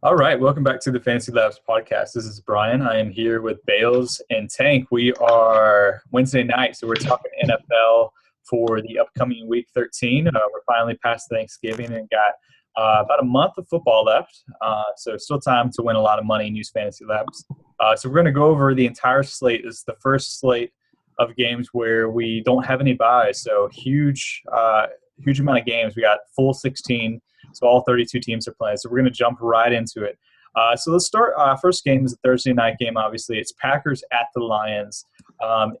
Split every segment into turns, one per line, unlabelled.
All right, welcome back to the Fantasy Labs podcast. This is Bryan. I am here with Bales and Tank. We are Wednesday night, so we're talking NFL for the upcoming Week 13. We're finally past Thanksgiving and got about a month of football left, so still time to win a lot of money and use Fantasy Labs. So we're going to go over the entire slate. This is the first slate of games where we don't have any buys, so huge amount of games. We got full 16. So all 32 teams are playing. So we're going to jump right into it. So let's start. First game is a Thursday night game, obviously. It's Packers at the Lions.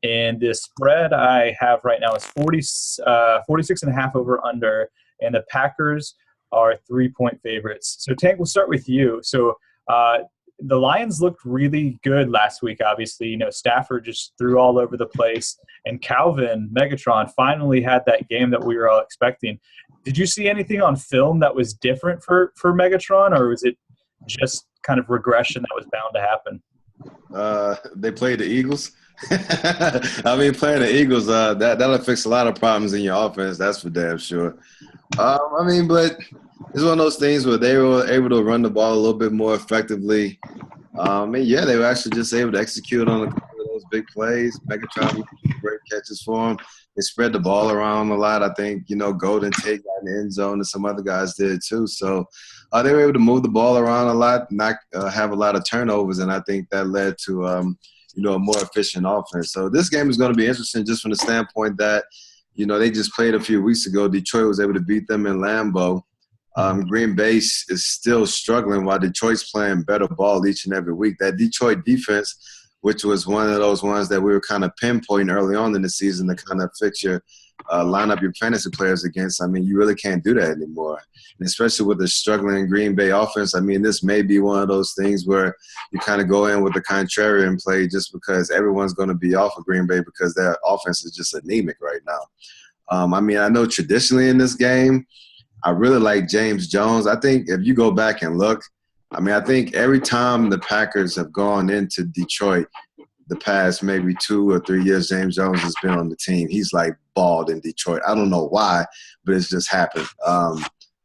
And the spread I have right now is 46.5 over under. And the Packers are 3-point favorites. So, Tank, we'll start with you. So the Lions looked really good last week, obviously. You know, Stafford just threw all over the place. And Calvin, Megatron, finally had that game that we were all expecting. Did you see anything on film that was different for Megatron, or was it just kind of regression that was bound to happen?
They played the Eagles. Playing the Eagles, that'll fix a lot of problems in your offense. That's for damn sure. But it's one of those things where they were able to run the ball a little bit more effectively. They were actually just able to execute on a couple of those big plays. Megatron, great catches for them. They spread the ball around a lot. I think, Golden Tate got in the end zone and some other guys did too. So they were able to move the ball around a lot, not have a lot of turnovers, and I think that led to, a more efficient offense. So this game is going to be interesting just from the standpoint that, they just played a few weeks ago. Detroit was able to beat them in Lambeau. Green Bay is still struggling while Detroit's playing better ball each and every week. That Detroit defense, which was one of those ones that we were kind of pinpointing early on in the season to kind of fix line up your fantasy players against. You really can't do that anymore. And especially with the struggling Green Bay offense, this may be one of those things where you kind of go in with the contrarian play just because everyone's going to be off of Green Bay because their offense is just anemic right now. I know traditionally in this game, I really like James Jones. I think if you go back and look, I think every time the Packers have gone into Detroit the past maybe 2 or 3 years, James Jones has been on the team. He's like balled in Detroit. I don't know why, but it's just happened.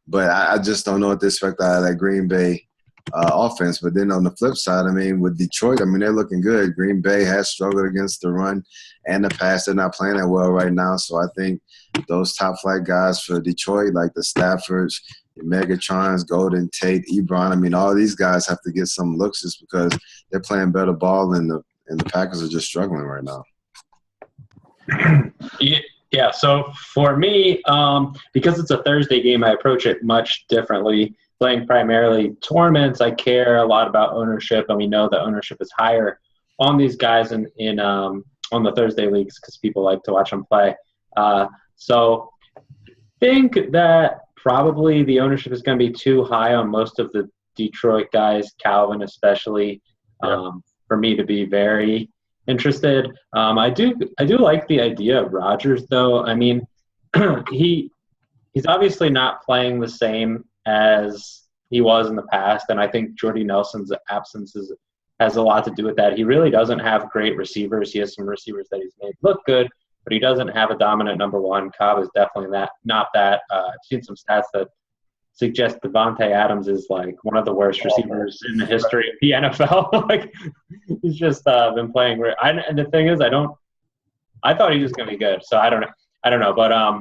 But I just don't know what to expect out of that Green Bay offense. But then on the flip side, with Detroit, they're looking good. Green Bay has struggled against the run and the pass. They're not playing that well right now. So I think those top flight guys for Detroit, like the Staffords, the Megatrons, Golden Tate, Ebron, all these guys have to get some looks just because they're playing better ball and the Packers are just struggling right now.
Yeah, so for me, because it's a Thursday game, I approach it much differently. Playing primarily tournaments, I care a lot about ownership, and we know that ownership is higher on these guys on the Thursday leagues because people like to watch them play. So I think that probably the ownership is going to be too high on most of the Detroit guys, Calvin especially, for me to be very interested. I do like the idea of Rodgers, though. He's obviously not playing the same as he was in the past, and I think Jordy Nelson's absence has a lot to do with that. He really doesn't have great receivers. He has some receivers that he's made look good, but he doesn't have a dominant number one. Cobb is definitely not that. I've seen some stats that suggest Devontae Adams is like one of the worst receivers in the history of the NFL. He's just been playing. And the thing is, I thought he was going to be good, so I don't know. But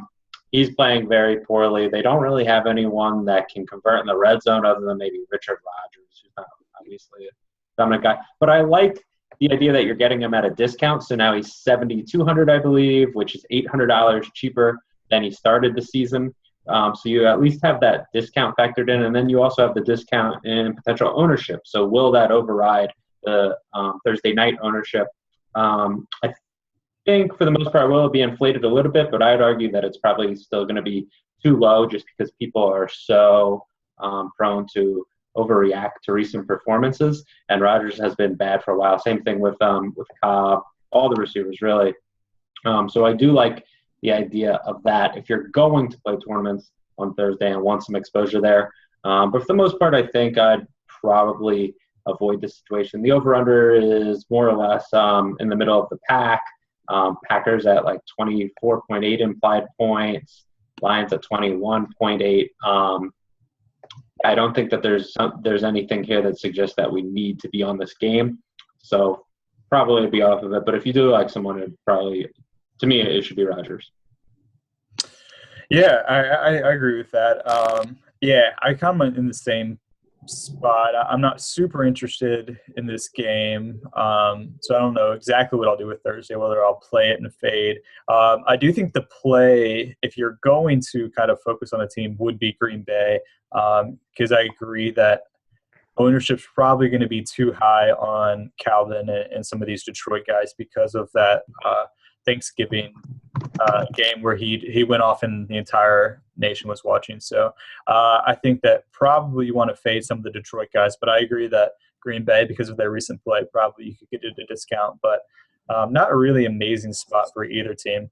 he's playing very poorly. They don't really have anyone that can convert in the red zone other than maybe Richard Rodgers, who's not obviously a dominant guy. But I like the idea that you're getting him at a discount. So now he's $7,200, I believe, which is $800 cheaper than he started the season. So you at least have that discount factored in, and then you also have the discount in potential ownership. So will that override the Thursday night ownership? I think for the most part will be inflated a little bit, but I'd argue that it's probably still going to be too low just because people are so prone to overreact to recent performances, and Rodgers has been bad for a while. Same thing with Cobb, all the receivers really. So I do like the idea of that if you're going to play tournaments on Thursday and want some exposure there. But for the most part, I think I'd probably avoid the situation. The over-under is more or less in the middle of the pack. Packers at like 24.8 implied points, Lions at 21.8. I don't think that there's anything here that suggests that we need to be on this game. So probably be off of it. But if you do like someone, to me, it should be Rodgers.
Yeah, I agree with that. Yeah, I kind of in the same spot. I'm not super interested in this game, so I don't know exactly what I'll do with Thursday, whether I'll play it and fade. I do think the play, if you're going to kind of focus on a team, would be Green Bay, because I agree that ownership's probably going to be too high on Calvin and some of these Detroit guys because of that Thanksgiving game where he went off and the entire nation was watching. So I think that probably you want to fade some of the Detroit guys, but I agree that Green Bay, because of their recent play, probably you could get it at a discount, but not a really amazing spot for either team.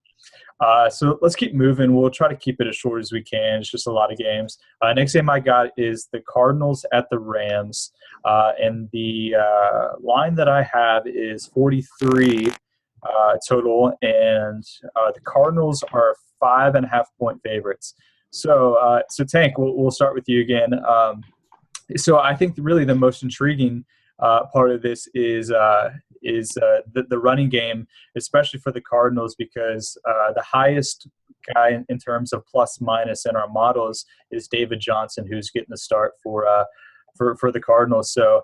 So let's keep moving. We'll try to keep it as short as we can. It's just a lot of games. Next game I got is the Cardinals at the Rams, and the line that I have is 43 total, and the Cardinals are 5.5-point favorites. So Tank, we'll start with you again. So I think really the most intriguing part of this is the running game, especially for the Cardinals, because the highest guy in terms of plus minus in our models is David Johnson, who's getting the start for the Cardinals. So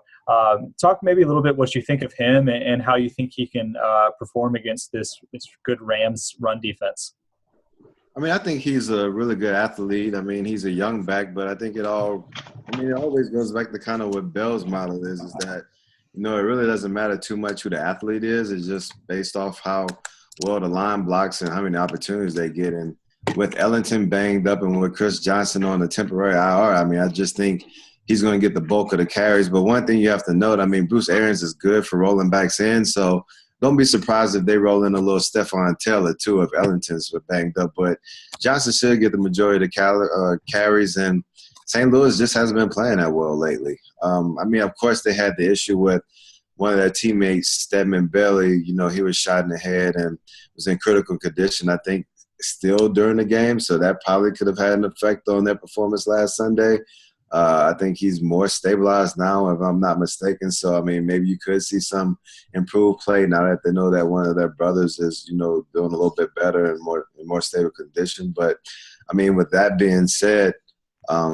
talk maybe a little bit what you think of him and how you think he can perform against this good Rams run defense.
I mean, I think he's a really good athlete. I mean, he's a young back, but I think it always goes back to kind of what Bell's model is that, it really doesn't matter too much who the athlete is. It's just based off how well the line blocks and how many opportunities they get. And with Ellington banged up and with Chris Johnson on the temporary IR, I mean, I just think he's going to get the bulk of the carries. But one thing you have to note, I mean, Bruce Arians is good for rolling backs in, so don't be surprised if they roll in a little Stephon Taylor, too, if Ellington's banged up. But Johnson should get the majority of the carries, and St. Louis just hasn't been playing that well lately. I mean, of course, they had the issue with one of their teammates, Stedman Bailey. He was shot in the head and was in critical condition, I think, still during the game. So that probably could have had an effect on their performance last Sunday. I think he's more stabilized now, if I'm not mistaken. So, I mean, maybe you could see some improved play now that they know that one of their brothers is, doing a little bit better and more stable condition. But, I mean, with that being said, I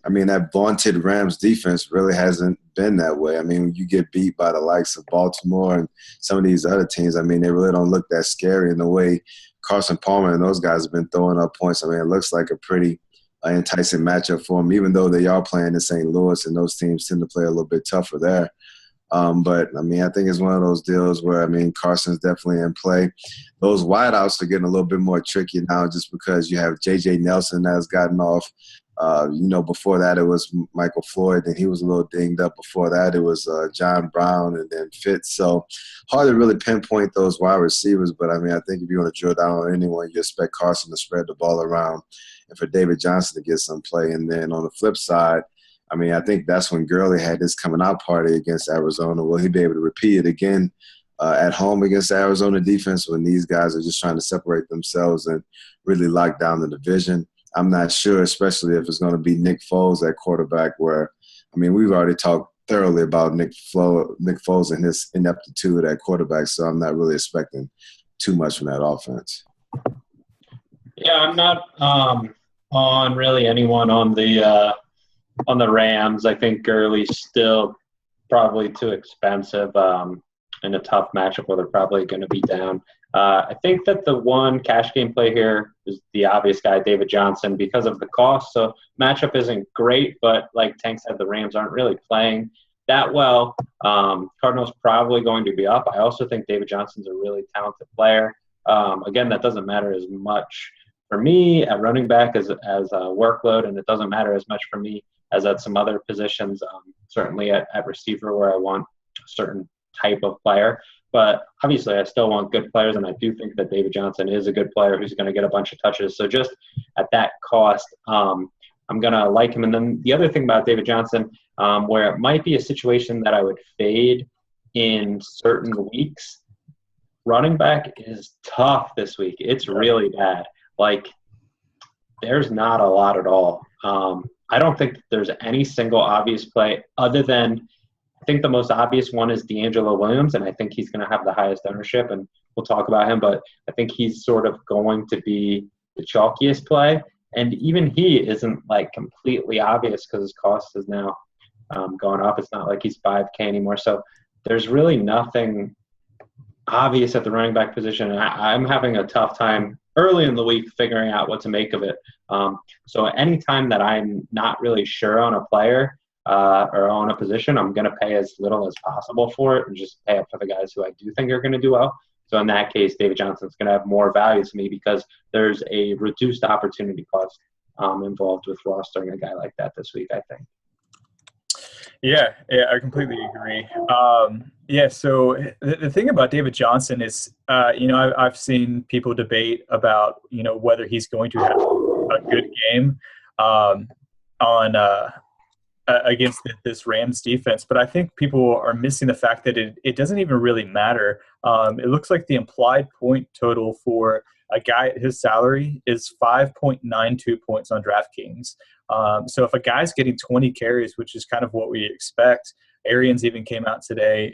mean, that vaunted Rams defense really hasn't been that way. I mean, when you get beat by the likes of Baltimore and some of these other teams, I mean, they really don't look that scary in the way Carson Palmer and those guys have been throwing up points. I mean, it looks like a pretty enticing matchup for them, even though they are playing in St. Louis and those teams tend to play a little bit tougher there. But, I mean, I think it's one of those deals where, I mean, Carson's definitely in play. Those wideouts are getting a little bit more tricky now just because you have J.J. Nelson that has gotten off. Before that it was Michael Floyd, and he was a little dinged up. Before that it was John Brown and then Fitz. So hard to really pinpoint those wide receivers. But, I mean, I think if you want to drill down on anyone, you expect Carson to spread the ball around and for David Johnson to get some play. And then on the flip side, I mean, I think that's when Gurley had this coming out party against Arizona. Will he be able to repeat it again at home against the Arizona defense when these guys are just trying to separate themselves and really lock down the division? I'm not sure, especially if it's going to be Nick Foles at quarterback where, I mean, we've already talked thoroughly about Nick Foles and his ineptitude at quarterback, so I'm not really expecting too much from that offense.
Yeah, I'm not on really anyone on the Rams. I think Gurley's still probably too expensive in a tough matchup where they're probably going to be down. I think that the one cash game play here is the obvious guy, David Johnson, because of the cost. So matchup isn't great, but like Tank said, the Rams aren't really playing that well. Cardinals probably going to be up. I also think David Johnson's a really talented player. Again, that doesn't matter as much for me at running back as a workload, and it doesn't matter as much for me as at some other positions, certainly at receiver where I want a certain type of player. But obviously I still want good players, and I do think that David Johnson is a good player who's going to get a bunch of touches. So just at that cost, I'm going to like him. And then the other thing about David Johnson, where it might be a situation that I would fade in certain weeks, running back is tough this week. It's really bad. Like, there's not a lot at all. I don't think there's any single obvious play other than I think the most obvious one is D'Angelo Williams, and I think he's going to have the highest ownership, and we'll talk about him, but I think he's sort of going to be the chalkiest play. And even he isn't like completely obvious because his cost is now gone up. It's not like he's 5K anymore. So there's really nothing obvious at the running back position. And I'm having a tough time early in the week figuring out what to make of it. So anytime that I'm not really sure on a player or on a position, I'm going to pay as little as possible for it and just pay up for the guys who I do think are going to do well. So in that case, David Johnson's going to have more value to me because there's a reduced opportunity cost involved with rostering a guy like that this week, I think.
Yeah, I completely agree. So the thing about David Johnson is, I've seen people debate about, whether he's going to have a good game against this Rams defense. But I think people are missing the fact that it doesn't even really matter. It looks like the implied point total for a guy at his salary is 5.92 points on DraftKings. So if a guy's getting 20 carries, which is kind of what we expect, Arians even came out today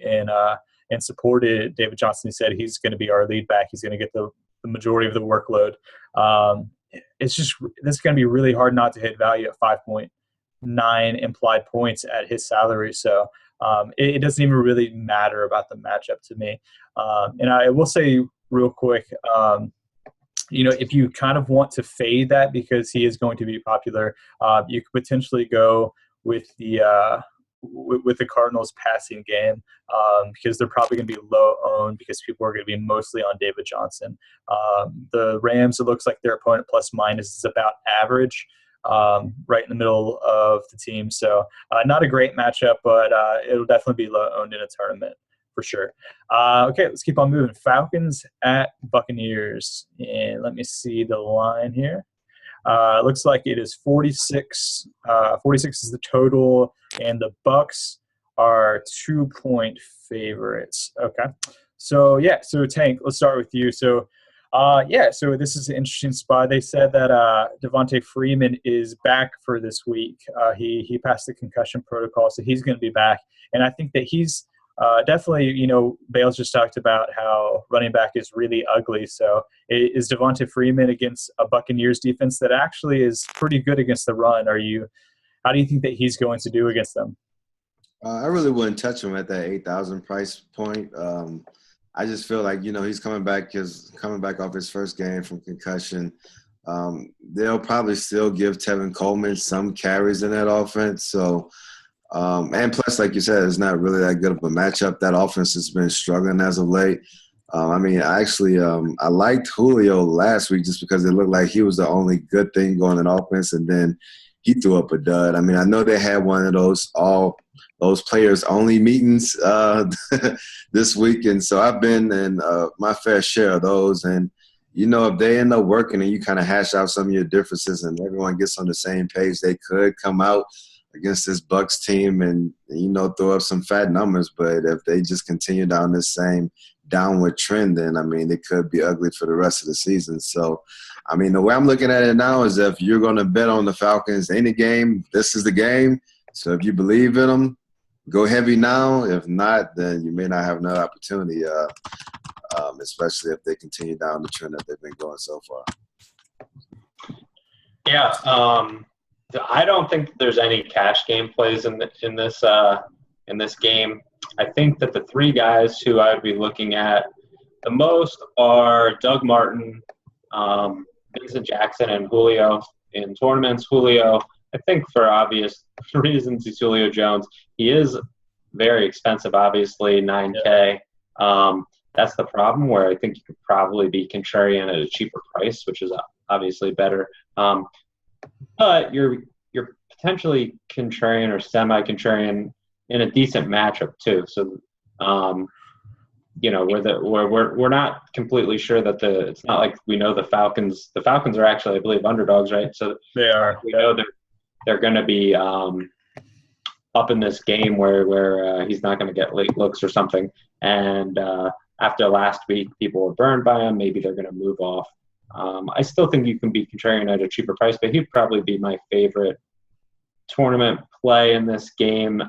and supported David Johnson. He said he's going to be our lead back. He's going to get the majority of the workload. This is going to be really hard not to hit value at 5.9 implied points at his salary. So it doesn't even really matter about the matchup to me. And I will say real quick, if you kind of want to fade that because he is going to be popular, you could potentially go with the Cardinals passing game because they're probably going to be low owned because people are going to be mostly on David Johnson. The Rams, it looks like their opponent plus minus is about average, right in the middle of the team. So not a great matchup, but it'll definitely be low owned in a tournament for sure. Okay, let's keep on moving. Falcons at Buccaneers. And let me see the line here. It looks like it is 46. 46 is the total, and the Bucs are 2-point favorites. Okay. So Tank, let's start with you. So this is an interesting spot. They said that Devontae Freeman is back for this week. He passed the concussion protocol, so he's going to be back. And I think that he's definitely, Bales just talked about how running back is really ugly. So is Devontae Freeman against a Buccaneers defense that actually is pretty good against the run? How do you think that he's going to do against them?
I really wouldn't touch him at that 8,000 price point. I just feel like, he's coming back off his first game from concussion. They'll probably still give Tevin Coleman some carries in that offense. So, and plus, like you said, it's not really that good of a matchup. That offense has been struggling as of late. I liked Julio last week just because it looked like he was the only good thing going in offense, and then he threw up a dud. I know they had one of those players-only meetings this week, and so I've been in my fair share of those. And, if they end up working and you kind of hash out some of your differences and everyone gets on the same page, they could come out against this Bucs team and, throw up some fat numbers. But if they just continue down this same downward trend, then, it could be ugly for the rest of the season. So, the way I'm looking at it now is if you're going to bet on the Falcons any game, this is the game. So if you believe in them, go heavy now. If not, then you may not have another opportunity, especially if they continue down the trend that they've been going so far.
Yeah, I don't think there's any cash game plays in this game. I think that the three guys who I would be looking at the most are Doug Martin, Vincent Jackson, and Julio in tournaments. Julio, I think for obvious reasons, he's Julio Jones. He is very expensive, obviously, $9K. That's the problem where I think you could probably be contrarian at a cheaper price, which is obviously better. But you're potentially contrarian or semi-contrarian in a decent matchup too. So, we're not completely sure that it's not like we know the Falcons. The Falcons are actually, I believe, underdogs, right? So
they are.
We know they're going to be up in this game where he's not going to get late looks or something. And after last week, people were burned by him. Maybe they're going to move off. I still think you can be contrarian at a cheaper price, but he'd probably be my favorite tournament play in this game,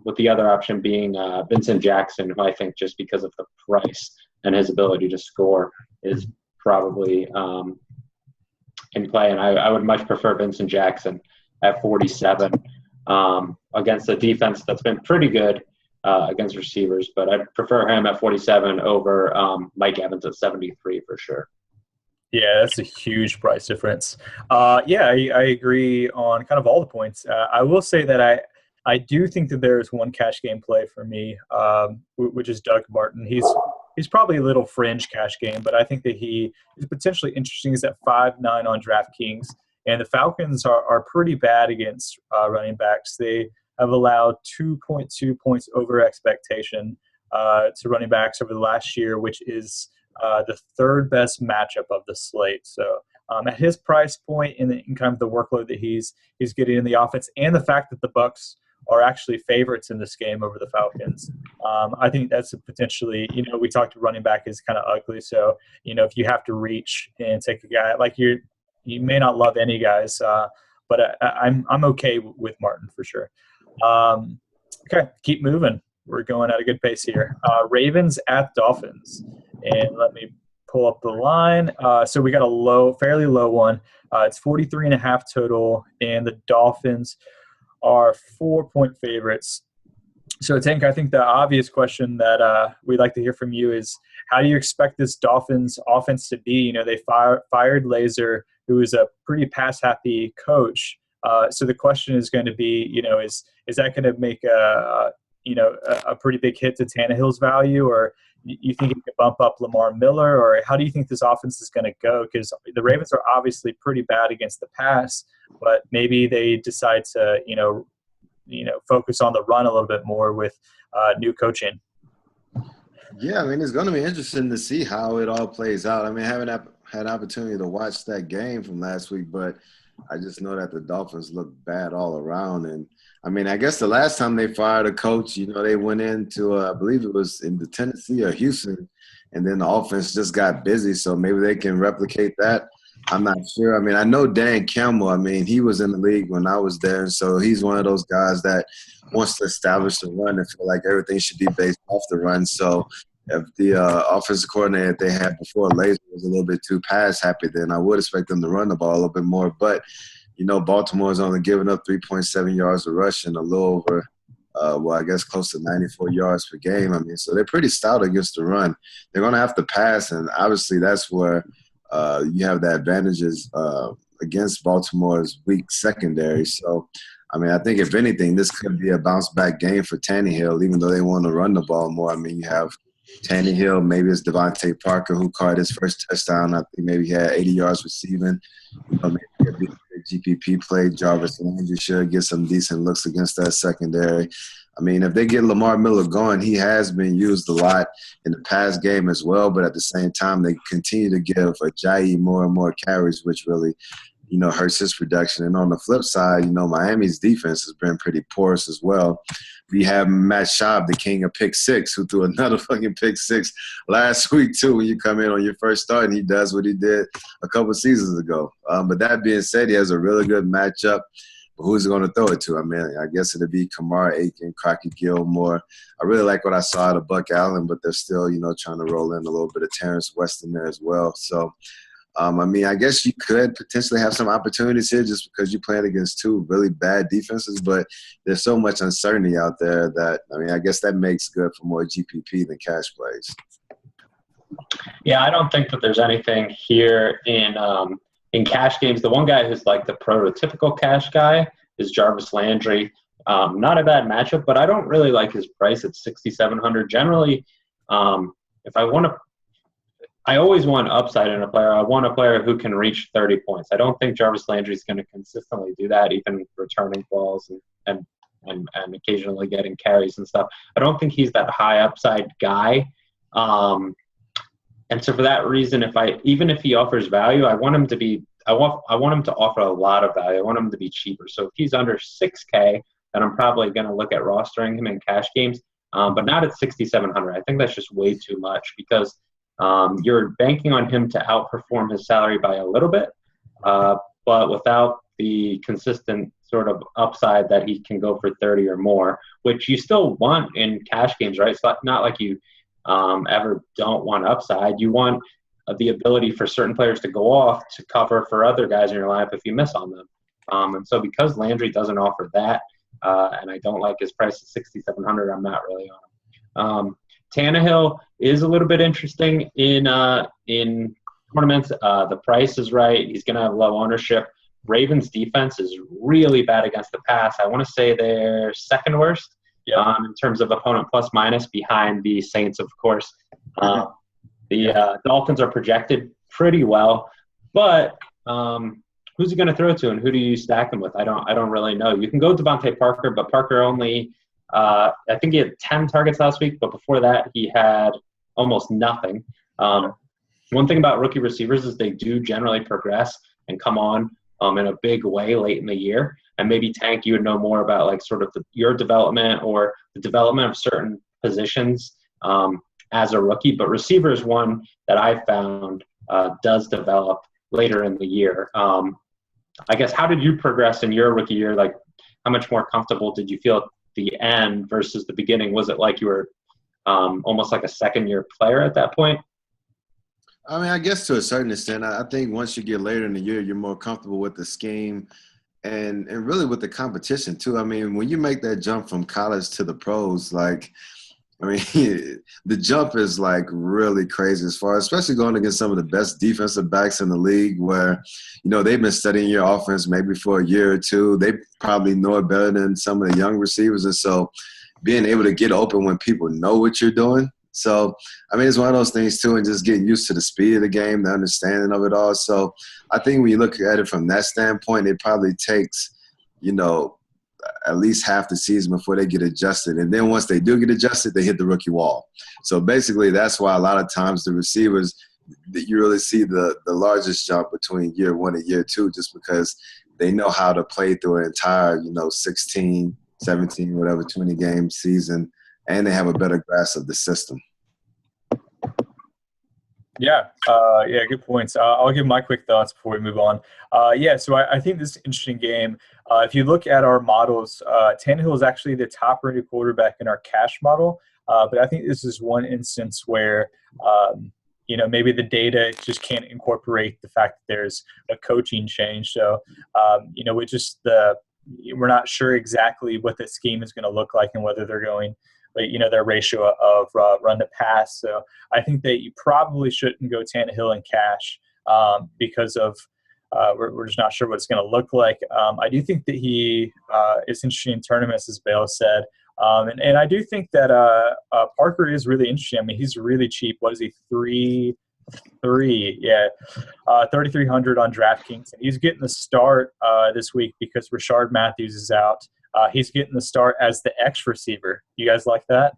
with the other option being Vincent Jackson, who I think just because of the price and his ability to score is probably in play. And I would much prefer Vincent Jackson at 47 against a defense that's been pretty good against receivers. But I'd prefer him at 47 over Mike Evans at 73 for sure.
Yeah, that's a huge price difference. I agree on kind of all the points. I will say that I do think that there is one cash game play for me, which is Doug Martin. He's probably a little fringe cash game, but I think that he is potentially interesting. He's at 5.9 on DraftKings, and the Falcons are pretty bad against running backs. They have allowed 2.2 points over expectation to running backs over the last year, which is the third best matchup of the slate. So at his price point and in kind of the workload that he's getting in the offense, and the fact that the Bucs are actually favorites in this game over the Falcons, I think that's potentially, we talked to running back is kind of ugly. So, if you have to reach and take a guy like you may not love any guys, but I'm okay with Martin for sure. Okay, keep moving. We're going at a good pace here. Ravens at Dolphins. And let me pull up the line. So we got a fairly low one. It's 43.5 total, and the Dolphins are 4-point favorites. So, Tank, I think the obvious question that we'd like to hear from you is, how do you expect this Dolphins offense to be? They fired Laser, who is a pretty pass-happy coach. So the question is going to be, is that going to make a pretty big hit to Tannehill's value, or you think it could bump up Lamar Miller, or how do you think this offense is going to go? Because the Ravens are obviously pretty bad against the pass, but maybe they decide to, focus on the run a little bit more with new coaching.
Yeah, it's going to be interesting to see how it all plays out. I haven't had an opportunity to watch that game from last week, but I just know that the Dolphins look bad all around. And I guess the last time they fired a coach, they went into, I believe it was in the Tennessee or Houston, and then the offense just got busy. So maybe they can replicate that. I'm not sure. I know Dan Campbell. he was in the league when I was there, and so he's one of those guys that wants to establish the run and feel like everything should be based off the run. So if the offensive coordinator they had before Laser was a little bit too pass happy, then I would expect them to run the ball a little bit more. But Baltimore's only giving up 3.7 yards of rushing, a little over, I guess close to 94 yards per game. So they're pretty stout against the run. They're going to have to pass, and obviously that's where you have the advantages against Baltimore's weak secondary. So, I think if anything, this could be a bounce-back game for Tannehill, even though they want to run the ball more. You have Tannehill, maybe it's Devontae Parker who caught his first touchdown. I think maybe he had 80 yards receiving. Maybe a big GPP play. Jarvis Landry should get some decent looks against that secondary. If they get Lamar Miller going, he has been used a lot in the past game as well, but at the same time, they continue to give Ajayi more and more carries, which really, hurts his production. And on the flip side, Miami's defense has been pretty porous as well. We have Matt Schaub, the king of pick six, who threw another fucking pick six last week, too, when you come in on your first start, and he does what he did a couple seasons ago. But that being said, he has a really good matchup. But who's he going to throw it to? I guess it'll be Kamara Aiken, Crockett Gilmore. I really like what I saw out of Buck Allen, but they're still, trying to roll in a little bit of Terrence West in there as well. So, I guess you could potentially have some opportunities here just because you're playing against two really bad defenses, but there's so much uncertainty out there that, I guess that makes good for more GPP than cash plays.
Yeah, I don't think that there's anything here in cash games. The one guy who's like the prototypical cash guy is Jarvis Landry. Not a bad matchup, but I don't really like his price at $6,700. Generally, if I want to, I always want upside in a player. I want a player who can reach 30 points. I don't think Jarvis Landry is going to consistently do that, even returning balls and occasionally getting carries and stuff. I don't think he's that high upside guy. And so for that reason, even if he offers value, I want him to offer a lot of value. I want him to be cheaper. So if he's under $6K, then I'm probably going to look at rostering him in cash games, but not at $6,700. I think that's just way too much because you're banking on him to outperform his salary by a little bit, but without the consistent sort of upside that he can go for 30 or more, which you still want in cash games, right? It's not like you ever don't want upside. You want the ability for certain players to go off to cover for other guys in your lineup if you miss on them. And so because Landry doesn't offer that, and I don't like his price at 6,700, I'm not really on him. Tannehill is a little bit interesting in tournaments. The price is right. He's going to have low ownership. Ravens defense is really bad against the pass. I want to say they're second worst in terms of opponent plus minus, behind the Saints, of course. The Dolphins are projected pretty well, but who's he going to throw to, and who do you stack him with? I don't really know. You can go Devontae Parker, but Parker only I think he had 10 targets last week, but before that he had almost nothing. One thing about rookie receivers is they do generally progress and come on in a big way late in the year. And maybe, Tank, you would know more about like sort of your development or the development of certain positions as a rookie. But receiver is one that I found does develop later in the year. I guess, how did you progress in your rookie year? Like, how much more comfortable did you feel at the end versus the beginning? Was it like you were almost like a second-year player at that point?
I mean, I guess to a certain extent. I think once you get later in the year, you're more comfortable with the scheme and really with the competition too. I mean, when you make that jump from college to the pros, like, I mean, the jump is like really crazy as far, especially going against some of the best defensive backs in the league where, you know, they've been studying your offense maybe for a year or two. They probably know it better than some of the young receivers. And so being able to get open when people know what you're doing. So, I mean, it's one of those things too, and just getting used to the speed of the game, the understanding of it all. So I think when you look at it from that standpoint, it probably takes, you know, at least half the season before they get adjusted. And then once they do get adjusted, they hit the rookie wall. So basically that's why a lot of times the receivers, you really see the largest jump between year one and year two, just because they know how to play through an entire, you know, 16, 17, whatever, 20 game season, and they have a better grasp of the system.
Yeah, good points. I'll give my quick thoughts before we move on. So I think this is an interesting game. If you look at our models, Tannehill is actually the top-rated quarterback in our cash model, but I think this is one instance where, maybe the data just can't incorporate the fact that there's a coaching change. So, we're not sure exactly what the scheme is going to look like and whether they're going – their ratio of run to pass. So I think that you probably shouldn't go Tannehill in cash because of we're just not sure what it's going to look like. I do think that he is interesting in tournaments, as Bales said. And I do think that Parker is really interesting. I mean, he's really cheap. What is he, 3,300? Yeah, 3,300 on DraftKings. And he's getting the start this week because Rashard Matthews is out. He's getting the start as the X receiver. You guys like that?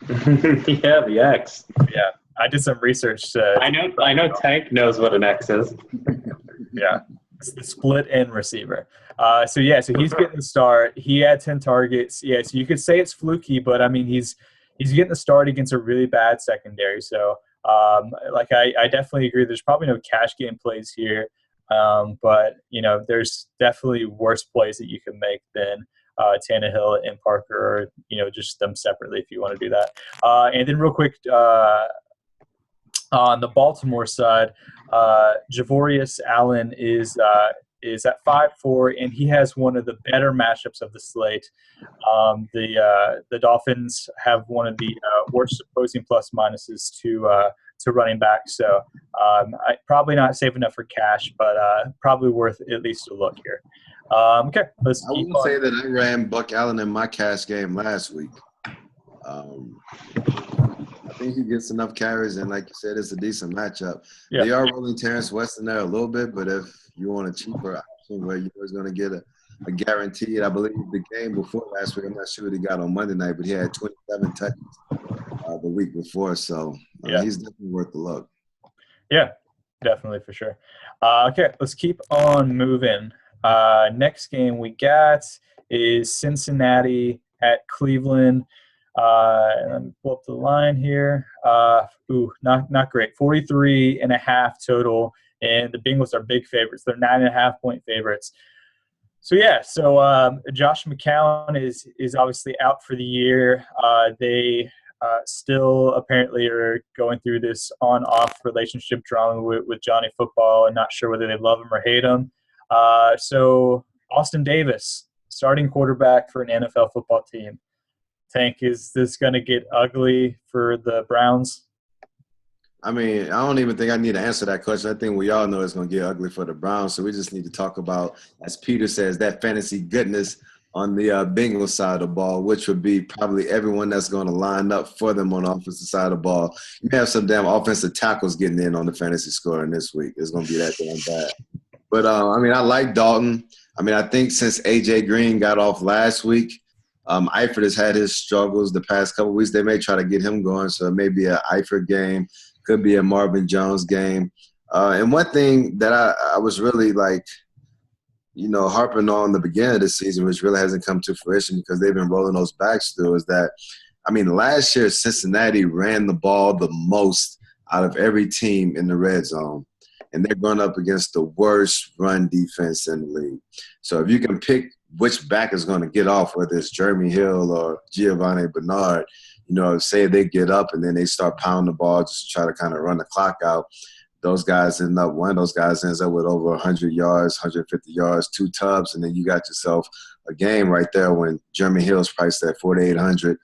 Yeah, the X.
Yeah, I did some research.
I know Tank knows what an X is.
Yeah, it's the split end receiver. So he's getting the start. He had 10 targets. Yeah, so you could say it's fluky, but I mean he's getting the start against a really bad secondary. So I definitely agree. There's probably no cash game plays here, but there's definitely worse plays that you can make than Tannehill and Parker, or just them separately if you want to do that. And then real quick, on the Baltimore side, Javorius Allen is at 5-4, and he has one of the better matchups of the slate. The Dolphins have one of the worst opposing plus minuses to running back, so probably not safe enough for cash, but probably worth at least a look here. Okay, let's
I
keep
wouldn't
on.
say that I ran Buck Allen in my cash game last week. I think he gets enough carries, and like you said, it's a decent matchup.
Yeah.
They are rolling Terrence West in there a little bit, but if you want a cheaper option where you know he's going to get a guaranteed, I believe the game before last week, I'm not sure what he got on Monday night, but he had 27 touches the week before, so he's definitely worth the look. Yeah,
definitely for sure. Okay, let's keep on moving. Next game we got is Cincinnati at Cleveland. And let me pull up the line here. Not great. 43.5 total, and the Bengals are big favorites. They're 9.5 point favorites. Josh McCown is obviously out for the year. They still apparently are going through this on-off relationship drama with Johnny Football, and not sure whether they love him or hate him. So Austin Davis, starting quarterback for an NFL football team. Tank, is this going to get ugly for the Browns?
I mean, I don't even think I need to answer that question. I think we all know it's going to get ugly for the Browns. So we just need to talk about, as Peter says, that fantasy goodness on the Bengals side of the ball, which would be probably everyone that's going to line up for them on the offensive side of the ball. You may have some damn offensive tackles getting in on the fantasy scoring this week. It's going to be that damn bad. But, I like Dalton. I think since A.J. Green got off last week, Eifert has had his struggles the past couple of weeks. They may try to get him going, so it may be an Eifert game. Could be a Marvin Jones game. And one thing that I was really harping on the beginning of the season, which really hasn't come to fruition because they've been rolling those backs through, is that, last year Cincinnati ran the ball the most out of every team in the red zone. And they're going up against the worst run defense in the league. So if you can pick which back is going to get off, whether it's Jeremy Hill or Giovanni Bernard, say they get up and then they start pounding the ball just to try to kind of run the clock out. One of those guys ends up with over 100 yards, 150 yards, 2 tubs, and then you got yourself a game right there when Jeremy Hill's priced at 4,800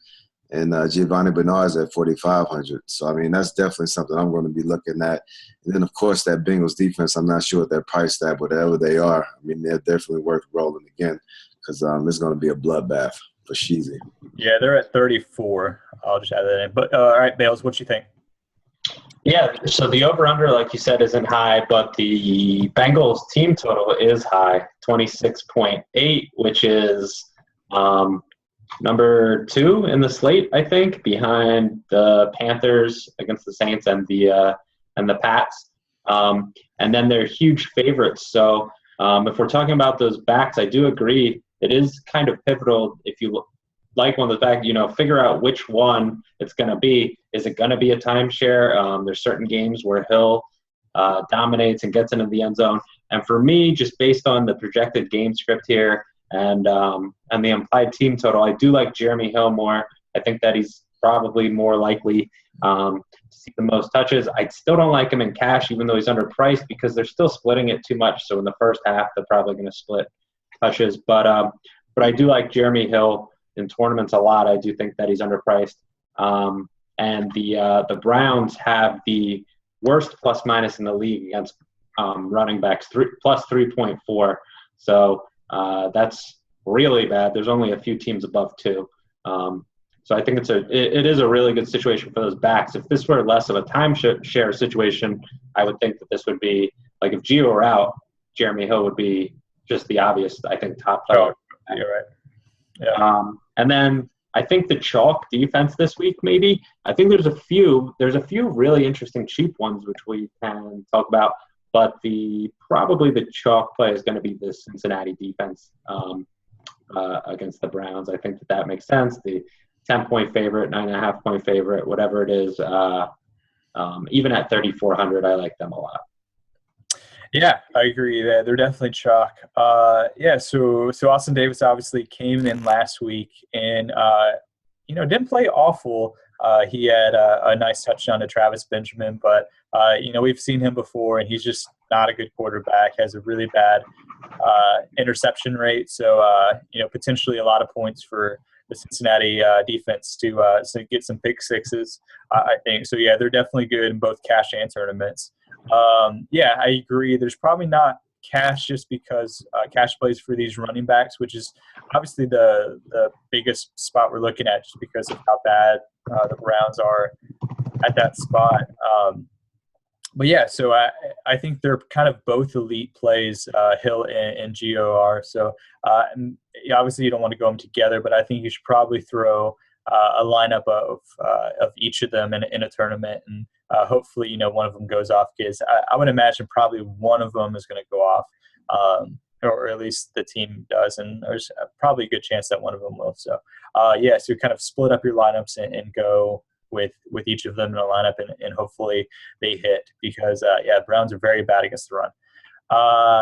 and Giovanni Bernard's at 4,500. So, that's definitely something I'm going to be looking at. And then, of course, that Bengals defense, I'm not sure what they're priced at, but whatever they are, they're definitely worth rolling again because it's going to be a bloodbath for Sheezy.
Yeah, they're at 34. I'll just add that in. But, all right, Bales, what you think?
Yeah, so the over-under, like you said, isn't high, but the Bengals team total is high, 26.8, which is number 2 in the slate, I think, behind the Panthers against the Saints and the Pats. And then they're huge favorites. So if we're talking about those backs, I do agree it is kind of pivotal if you like one of the back, figure out which one it's going to be. Is it going to be a timeshare? There's certain games where Hill dominates and gets into the end zone. And for me, just based on the projected game script here and the implied team total, I do like Jeremy Hill more. I think that he's probably more likely to see the most touches. I still don't like him in cash, even though he's underpriced, because they're still splitting it too much. So in the first half, they're probably going to split touches. But I do like Jeremy Hill in tournaments a lot. I do think that he's underpriced. And the Browns have the worst plus-minus in the league against running backs, plus 3.4. So that's really bad. There's only a few teams above 2. So I think it is a really good situation for those backs. If this were less of a timeshare situation, I would think that this would be, like, if Gio were out, Jeremy Hill would be just the obvious, I think, top player.
Oh, you're right. Yeah.
And then I think the chalk defense this week, maybe. I think there's a few really interesting cheap ones which we can talk about. But probably the chalk play is going to be the Cincinnati defense against the Browns. I think that makes sense. The 10-point favorite, 9.5-point favorite, whatever it is, even at 3,400, I like them a lot.
Yeah, I agree. They're definitely chalk. So Austin Davis obviously came in last week and, didn't play awful. He had a nice touchdown to Travis Benjamin, but, we've seen him before, and he's just not a good quarterback, has a really bad interception rate. So, potentially a lot of points for the Cincinnati defense to get some pick sixes, I think. So, yeah, they're definitely good in both cash and tournaments. I agree. There's probably not cash just because cash plays for these running backs, which is obviously the biggest spot we're looking at just because of how bad the Browns are at that spot. So I think they're kind of both elite plays, Hill and GOR. So obviously you don't want to go them together, but I think you should probably throw a lineup of each of them in a tournament, and hopefully one of them goes off. Because I would imagine probably one of them is going to go off, or at least the team does, and there's probably a good chance that one of them will. So so kind of split up your lineups and go with each of them in a lineup, and hopefully they hit, because Browns are very bad against the run.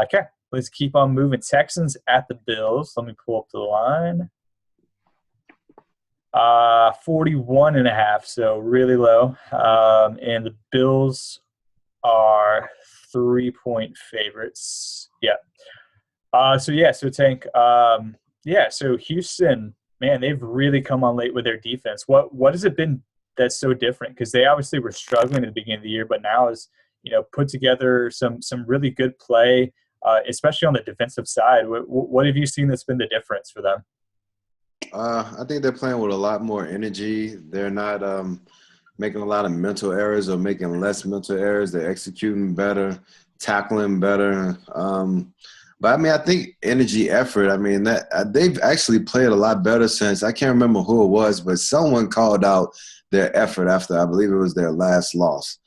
Okay, let's keep on moving. Texans at the Bills. Let me pull up the line. 41.5, so really low. And the Bills are 3-point favorites. Yeah. So Tank. So Houston, man, they've really come on late with their defense. What has it been that's so different? Because they obviously were struggling at the beginning of the year, but now is put together some really good play, especially on the defensive side. What have you seen that's been the difference for them?
I think they're playing with a lot more energy. They're not making a lot of mental errors or making less mental errors. They're executing better, tackling better. But, I mean, I think energy, effort, I mean, they've actually played a lot better since – I can't remember who it was, but someone called out their effort after I believe it was their last loss.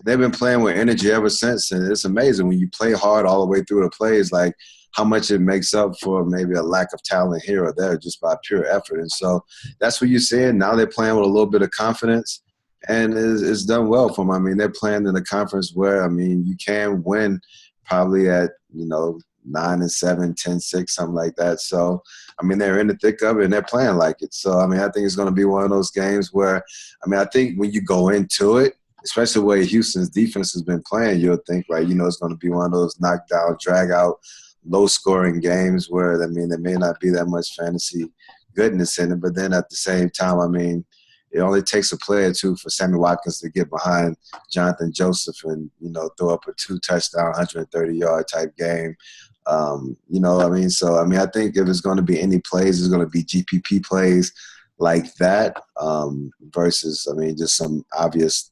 They've been playing with energy ever since, and it's amazing when you play hard all the way through the plays, like how much it makes up for maybe a lack of talent here or there just by pure effort. And so that's what you're seeing. Now they're playing with a little bit of confidence, and it's done well for them. I mean, they're playing in a conference where, I mean, you can win probably at, 9-7, 10-6, something like that. So, I mean, they're in the thick of it, and they're playing like it. So, I mean, I think it's going to be one of those games where, I mean, I think when you go into it, especially the way Houston's defense has been playing, you'll think, right, it's going to be one of those knockdown, drag-out, low-scoring games where, I mean, there may not be that much fantasy goodness in it. But then at the same time, I mean, it only takes a play or two for Sammy Watkins to get behind Jonathan Joseph and, throw up a 2-touchdown, 130-yard type game. I mean, so, I mean, I think if it's going to be any plays, it's going to be GPP plays like that versus, I mean, just some obvious,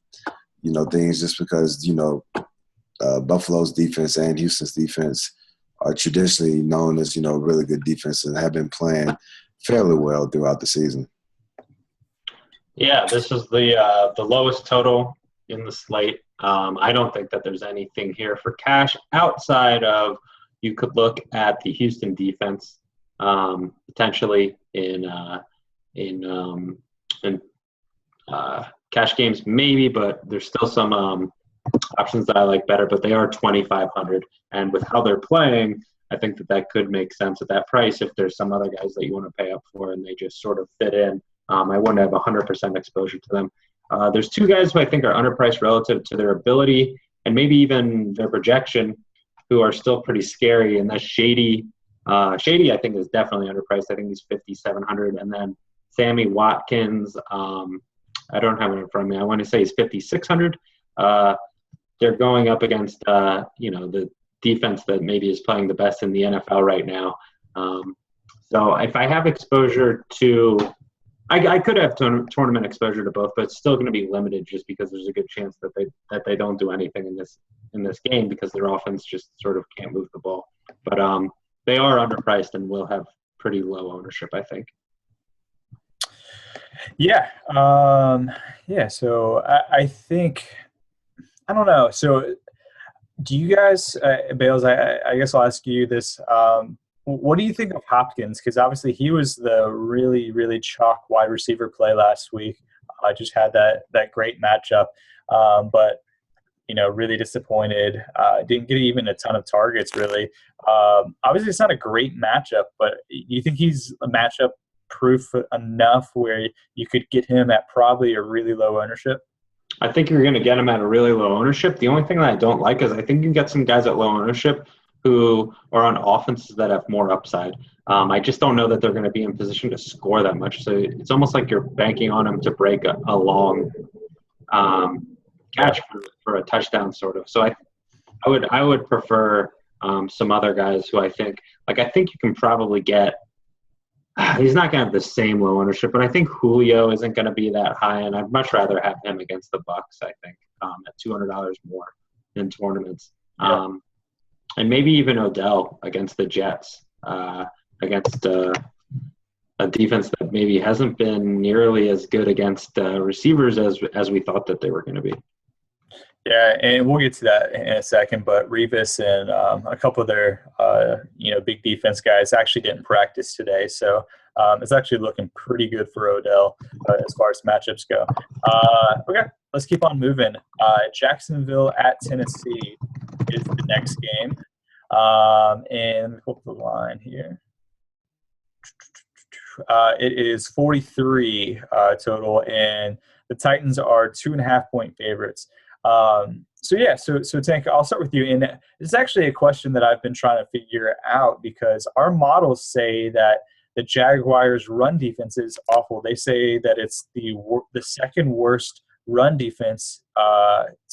things just because, Buffalo's defense and Houston's defense are traditionally known as, really good defense and have been playing fairly well throughout the season.
Yeah, this is the lowest total in the slate. I don't think that there's anything here for cash outside of you could look at the Houston defense potentially in cash games maybe, but there's still some options that I like better. But they are 2,500, and with how they're playing, I think that could make sense at that price. If there's some other guys that you want to pay up for and they just sort of fit in, I wouldn't have 100% exposure to them. There's two guys who I think are underpriced relative to their ability and maybe even their projection, who are still pretty scary, and that's Shady. Shady, I think, is definitely underpriced. I think he's 5,700, and then Sammy Watkins. I don't have it in front of me. I want to say he's 5,600. They're going up against the defense that maybe is playing the best in the NFL right now. So if I have exposure to I could have tournament exposure to both, but it's still going to be limited just because there's a good chance that they don't do anything in this game because their offense just sort of can't move the ball. But they are underpriced and will have pretty low ownership, I think.
Yeah. So I think – I don't know. So do you guys Bales, I guess I'll ask you this. What do you think of Hopkins? Because obviously he was the really, really chalk wide receiver play last week. Just had that great matchup, but really disappointed. Didn't get even a ton of targets really. Obviously it's not a great matchup, but you think he's a matchup proof enough where you could get him at probably a really low ownership?
I think you're going to get him at a really low ownership. The only thing that I don't like is I think you can get some guys at low ownership who are on offenses that have more upside. I just don't know that they're going to be in position to score that much. So it's almost like you're banking on them to break a long catch for a touchdown, sort of. So I would prefer some other guys who I think you can probably get. He's not going to have the same low ownership, but I think Julio isn't going to be that high, and I'd much rather have him against the Bucs. I think at $200 more in tournaments. Yeah. And maybe even Odell against the Jets, against a defense that maybe hasn't been nearly as good against receivers as we thought that they were going to be.
Yeah, and we'll get to that in a second. But Revis and a couple of their big defense guys actually didn't practice today, so it's actually looking pretty good for Odell as far as matchups go. Okay, let's keep on moving. Jacksonville at Tennessee is the next game. And let me pull up the line here. It is 43 total, and the Titans are 2.5-point favorites. So Tank, I'll start with you. And it's actually a question that I've been trying to figure out because our models say that the Jaguars' run defense is awful. They say that it's the second worst run defense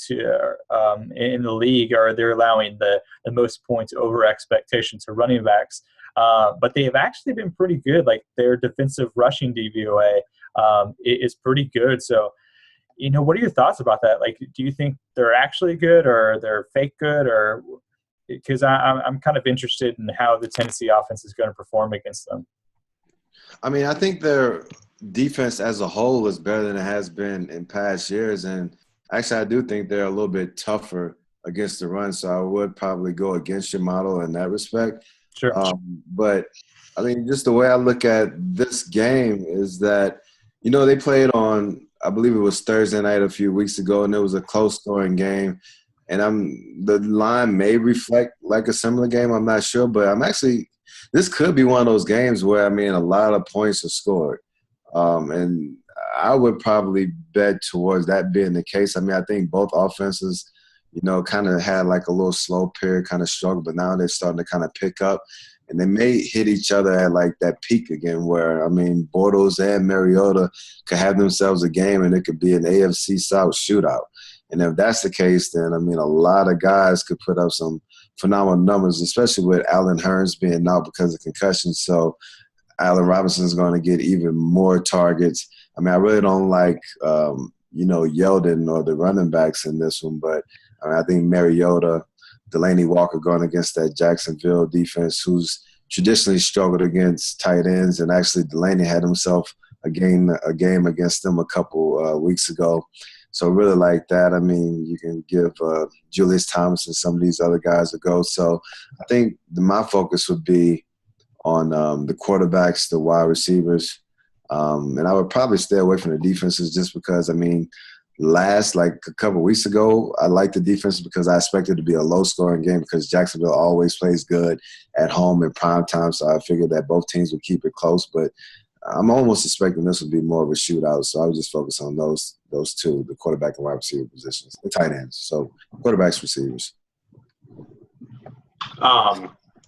in the league, or they're allowing the most points over expectation to running backs. But they have actually been pretty good. Like their defensive rushing DVOA is pretty good. So, what are your thoughts about that? Like, do you think they're actually good or they're fake good? Or because I'm kind of interested in how the Tennessee offense is going to perform against them.
I mean, I think their defense as a whole is better than it has been in past years. And actually, I do think they're a little bit tougher against the run. So I would probably go against your model in that respect.
Sure.
But, I mean, just the way I look at this game is that, they played on, I believe it was Thursday night a few weeks ago, and it was a close-scoring game. And the line may reflect like a similar game. I'm not sure. But this could be one of those games where, a lot of points are scored. And I would probably bet towards that being the case. I think both offenses, kind of had like a little slow period, kind of struggle, but now they're starting to kind of pick up. And they may hit each other at like that peak again where, Bortles and Mariota could have themselves a game and it could be an AFC South shootout. And if that's the case, then, a lot of guys could put up some phenomenal numbers, especially with Allen Hurns being out because of concussion. So Allen Robinson's going to get even more targets. I really don't like, Yeldon or the running backs in this one, but I think Mariota, Delaney Walker going against that Jacksonville defense who's traditionally struggled against tight ends, and actually Delaney had himself a game against them a couple weeks ago. So really like that. You can give Julius Thomas and some of these other guys a go. So I think my focus would be on the quarterbacks, the wide receivers, and I would probably stay away from the defenses just because, like a couple of weeks ago, I liked the defense because I expected it to be a low-scoring game because Jacksonville always plays good at home in prime time, so I figured that both teams would keep it close. But I'm almost expecting this would be more of a shootout, so I would just focus on those two, the quarterback and wide receiver positions, the tight ends. So quarterbacks, receivers.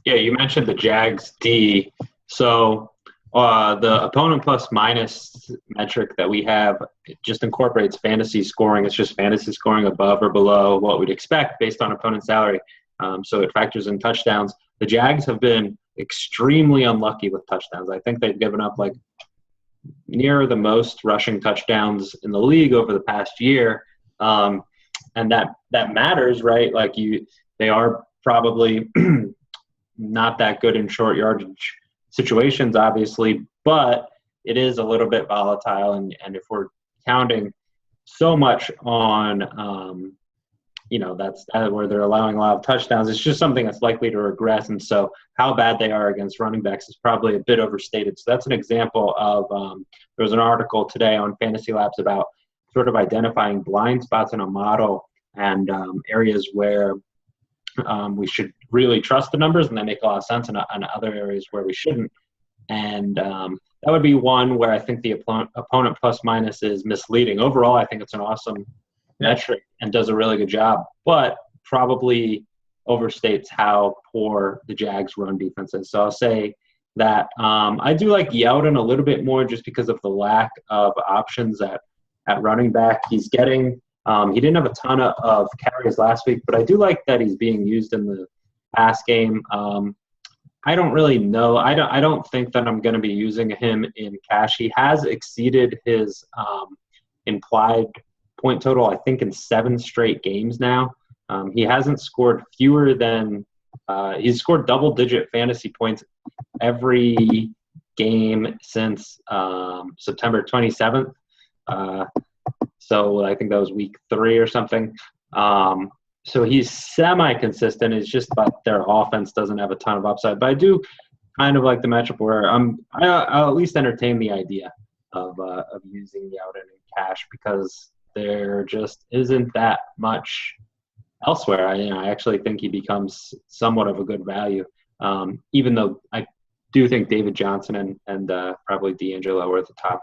You mentioned the Jags D. So the opponent plus minus metric that we have just incorporates fantasy scoring. It's just fantasy scoring above or below what we'd expect based on opponent salary. So it factors in touchdowns. The Jags have been extremely unlucky with touchdowns. I think they've given up like near the most rushing touchdowns in the league over the past year. And that matters, right? Like they are probably not that good in short yardage situations, obviously, but it is a little bit volatile. And if we're counting so much on, that's where they're allowing a lot of touchdowns, it's just something that's likely to regress. And so how bad they are against running backs is probably a bit overstated. So that's an example of there was an article today on Fantasy Labs about sort of identifying blind spots in a model and areas where we should really trust the numbers and they make a lot of sense, and other areas where we shouldn't. And that would be one where I think the opponent plus minus is misleading. Overall, I think it's an awesome metric and does a really good job, but probably overstates how poor the Jags run defense is. So I'll say that I do like Yeldon a little bit more just because of the lack of options at running back. He's getting he didn't have a ton of carries last week, but I do like that he's being used in the pass game. I don't really know. I don't think that I'm going to be using him in cash. He has exceeded his implied point total, I think, in 7 straight games now. He hasn't scored fewer than he's scored double-digit fantasy points every game since September 27th. So I think that was week 3 or something. So he's semi-consistent. It's just that their offense doesn't have a ton of upside. But I do kind of like the matchup where I'll at least entertain the idea of using Yeldon in cash because there just isn't that much elsewhere. I actually think he becomes somewhat of a good value, even though I do think David Johnson and probably D'Angelo are the top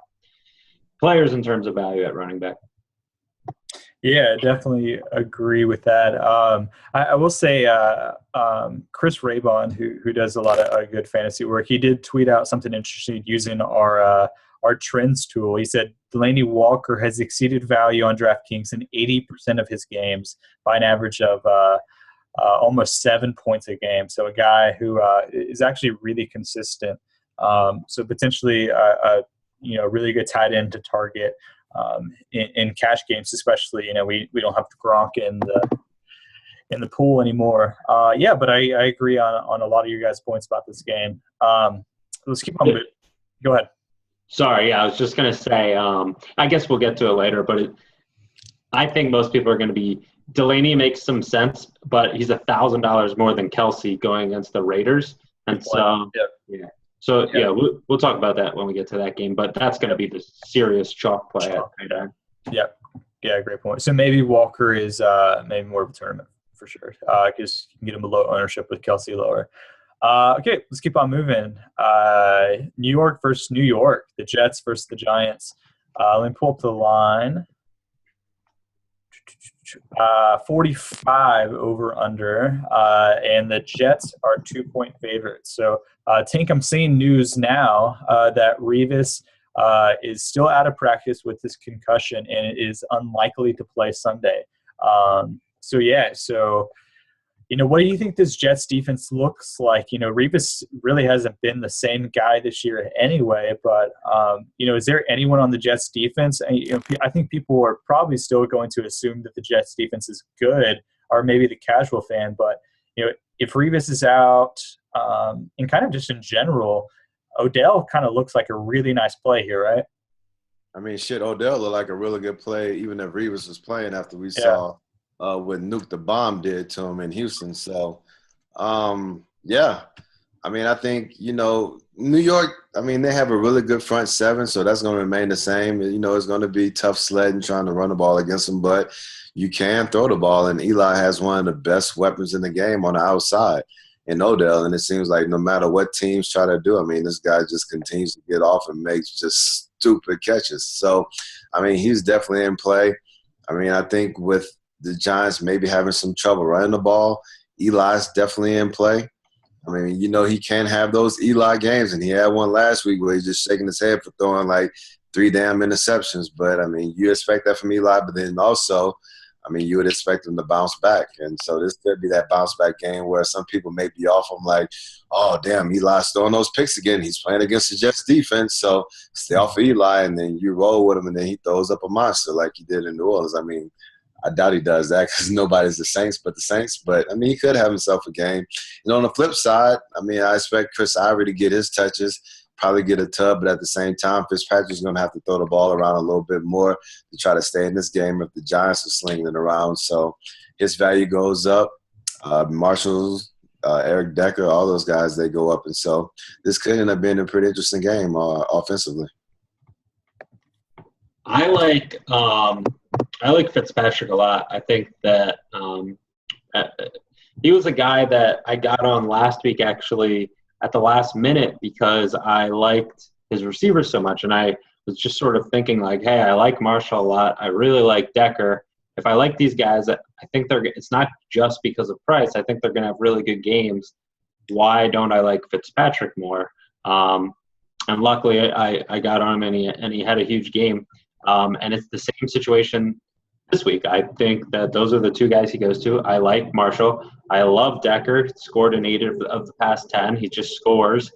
players in terms of value at running back.
Yeah, definitely agree with that. I will say Chris Raybon, who does a lot of good fantasy work, he did tweet out something interesting using our trends tool. He said Delaney Walker has exceeded value on DraftKings in 80% of his games by an average of almost 7 points a game. So a guy who is actually really consistent. So potentially a really good tight end to target in cash games, especially. We don't have Gronk in the pool anymore. But I agree on a lot of you guys' points about this game. Let's keep on. Go ahead.
Sorry, I was just going to say, I guess we'll get to it later, but I think most people are going to be – Delaney makes some sense, but he's $1,000 more than Kelsey going against the Raiders. And so, we'll talk about that when we get to that game, but that's going to be the serious chalk play.
Yeah, great point. So maybe Walker is maybe more of a tournament for sure, because you can get him below ownership with Kelsey lower. Okay, let's keep on moving. New York versus New York, the Jets versus the Giants. Let me pull up the line. 45 over under, and the Jets are 2-point favorites. So, Tank, I'm seeing news now that Revis is still out of practice with this concussion and is unlikely to play Sunday. What do you think this Jets defense looks like? Revis really hasn't been the same guy this year anyway, but, is there anyone on the Jets defense? And, I think people are probably still going to assume that the Jets defense is good, or maybe the casual fan, but, if Revis is out, and kind of just in general, Odell kind of looks like a really nice play here, right?
I mean, Odell looked like a really good play, even if Revis was playing after we saw – what Nuke the Bomb did to him in Houston. So, I mean, I think, New York, I mean, they have a really good front seven, so that's going to remain the same. It's going to be tough sledding trying to run the ball against them, but you can throw the ball, and Eli has one of the best weapons in the game on the outside in Odell, and it seems like no matter what teams try to do, I mean, this guy just continues to get off and makes just stupid catches. So, I mean, he's definitely in play. I mean, I think with the Giants maybe having some trouble running the ball, Eli's definitely in play. I mean, he can have those Eli games, and he had one last week where he's just shaking his head for throwing like 3 damn interceptions. But, I mean, you expect that from Eli, but then also, I mean, you would expect him to bounce back. And so this could be that bounce back game where some people may be off him like, oh, damn, Eli's throwing those picks again. He's playing against the Jets defense, so stay off of Eli, and then you roll with him, and then he throws up a monster like he did in New Orleans. I mean, I doubt he does that because nobody's the Saints but the Saints. But, I mean, he could have himself a game. And on the flip side, I mean, I expect Chris Ivory to get his touches, probably get a tub, but at the same time, Fitzpatrick's going to have to throw the ball around a little bit more to try to stay in this game if the Giants are slinging it around. So his value goes up. Marshall's, Eric Decker, all those guys, they go up. And so this could end up being a pretty interesting game offensively.
I like Fitzpatrick a lot. I think that he was a guy that I got on last week actually at the last minute because I liked his receivers so much. And I was just sort of thinking like, hey, I like Marshall a lot. I really like Decker. If I like these guys, I think it's not just because of price. I think they're going to have really good games. Why don't I like Fitzpatrick more? And luckily I got on him and he had a huge game. And it's the same situation this week. I think that those are the two guys he goes to. I like Marshall. I love Decker. Scored in 8 of the past 10. He just scores.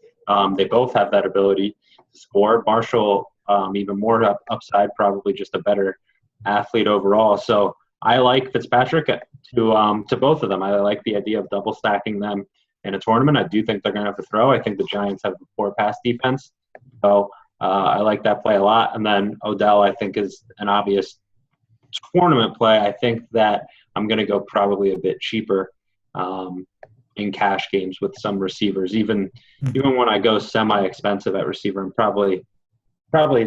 They both have that ability to score. Marshall, even more upside, probably just a better athlete overall. So I like Fitzpatrick to both of them. I like the idea of double stacking them in a tournament. I do think they're going to have to throw. I think the Giants have a poor pass defense. So I like that play a lot. And then Odell, I think, is an obvious tournament play. I think that I'm going to go probably a bit cheaper in cash games with some receivers. Even when I go semi-expensive at receiver, I'm probably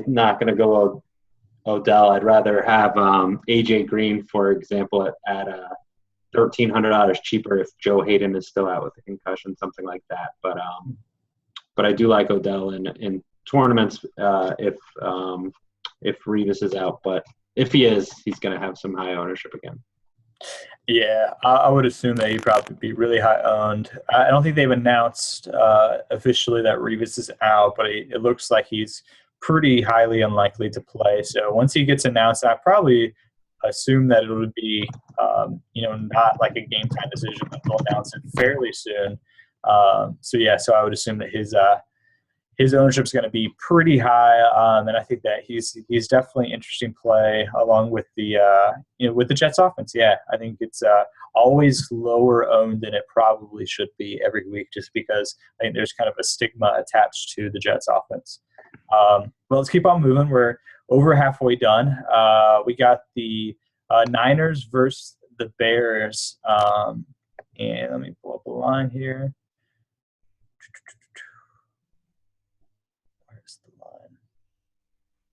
not going to go Odell. I'd rather have A.J. Green, for example, at $1,300 cheaper if Joe Hayden is still out with a concussion, something like that. But I do like Odell in tournaments if Revis is out. But if he is, he's going to have some high ownership again.
Yeah, I would assume that he'd probably be really high owned. I don't think they've announced officially that Revis is out, but it looks like he's pretty highly unlikely to play. So once he gets announced, I probably assume that it would be, not like a game time decision, but they'll announce it fairly soon. So I would assume that his ownership is going to be pretty high, and I think that he's definitely an interesting play along with the with the Jets offense. Yeah, I think it's always lower owned than it probably should be every week, just because I think there's kind of a stigma attached to the Jets offense. Well, let's keep on moving. We're over halfway done. We got the Niners versus the Bears, and let me pull up a line here.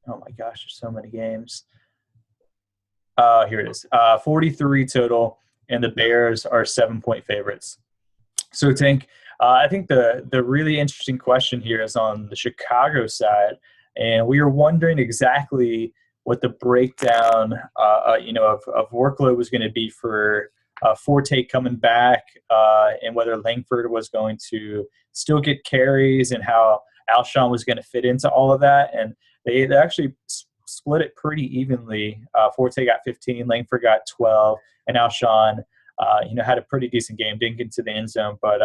Oh my gosh, there's so many games. Here it is. 43 total, and the Bears are 7-point favorites. So, Tank, I think the really interesting question here is on the Chicago side, and we are wondering exactly what the breakdown, of workload was going to be for Forte coming back, and whether Langford was going to still get carries, and how Alshon was going to fit into all of that. And they actually split it pretty evenly. Forte got 15, Langford got 12, and Alshon, had a pretty decent game. Didn't get into the end zone, but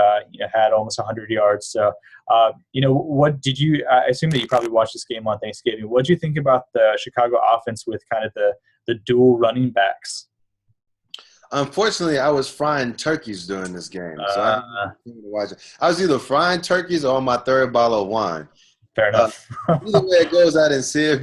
had almost 100 yards. So, what did you? I assume that you probably watched this game on Thanksgiving. What did you think about the Chicago offense with kind of the dual running backs?
Unfortunately, I was frying turkeys during this game, so I didn't watch it. I was either frying turkeys or on my third bottle of wine.
Fair enough.
Either way it goes, I didn't see it,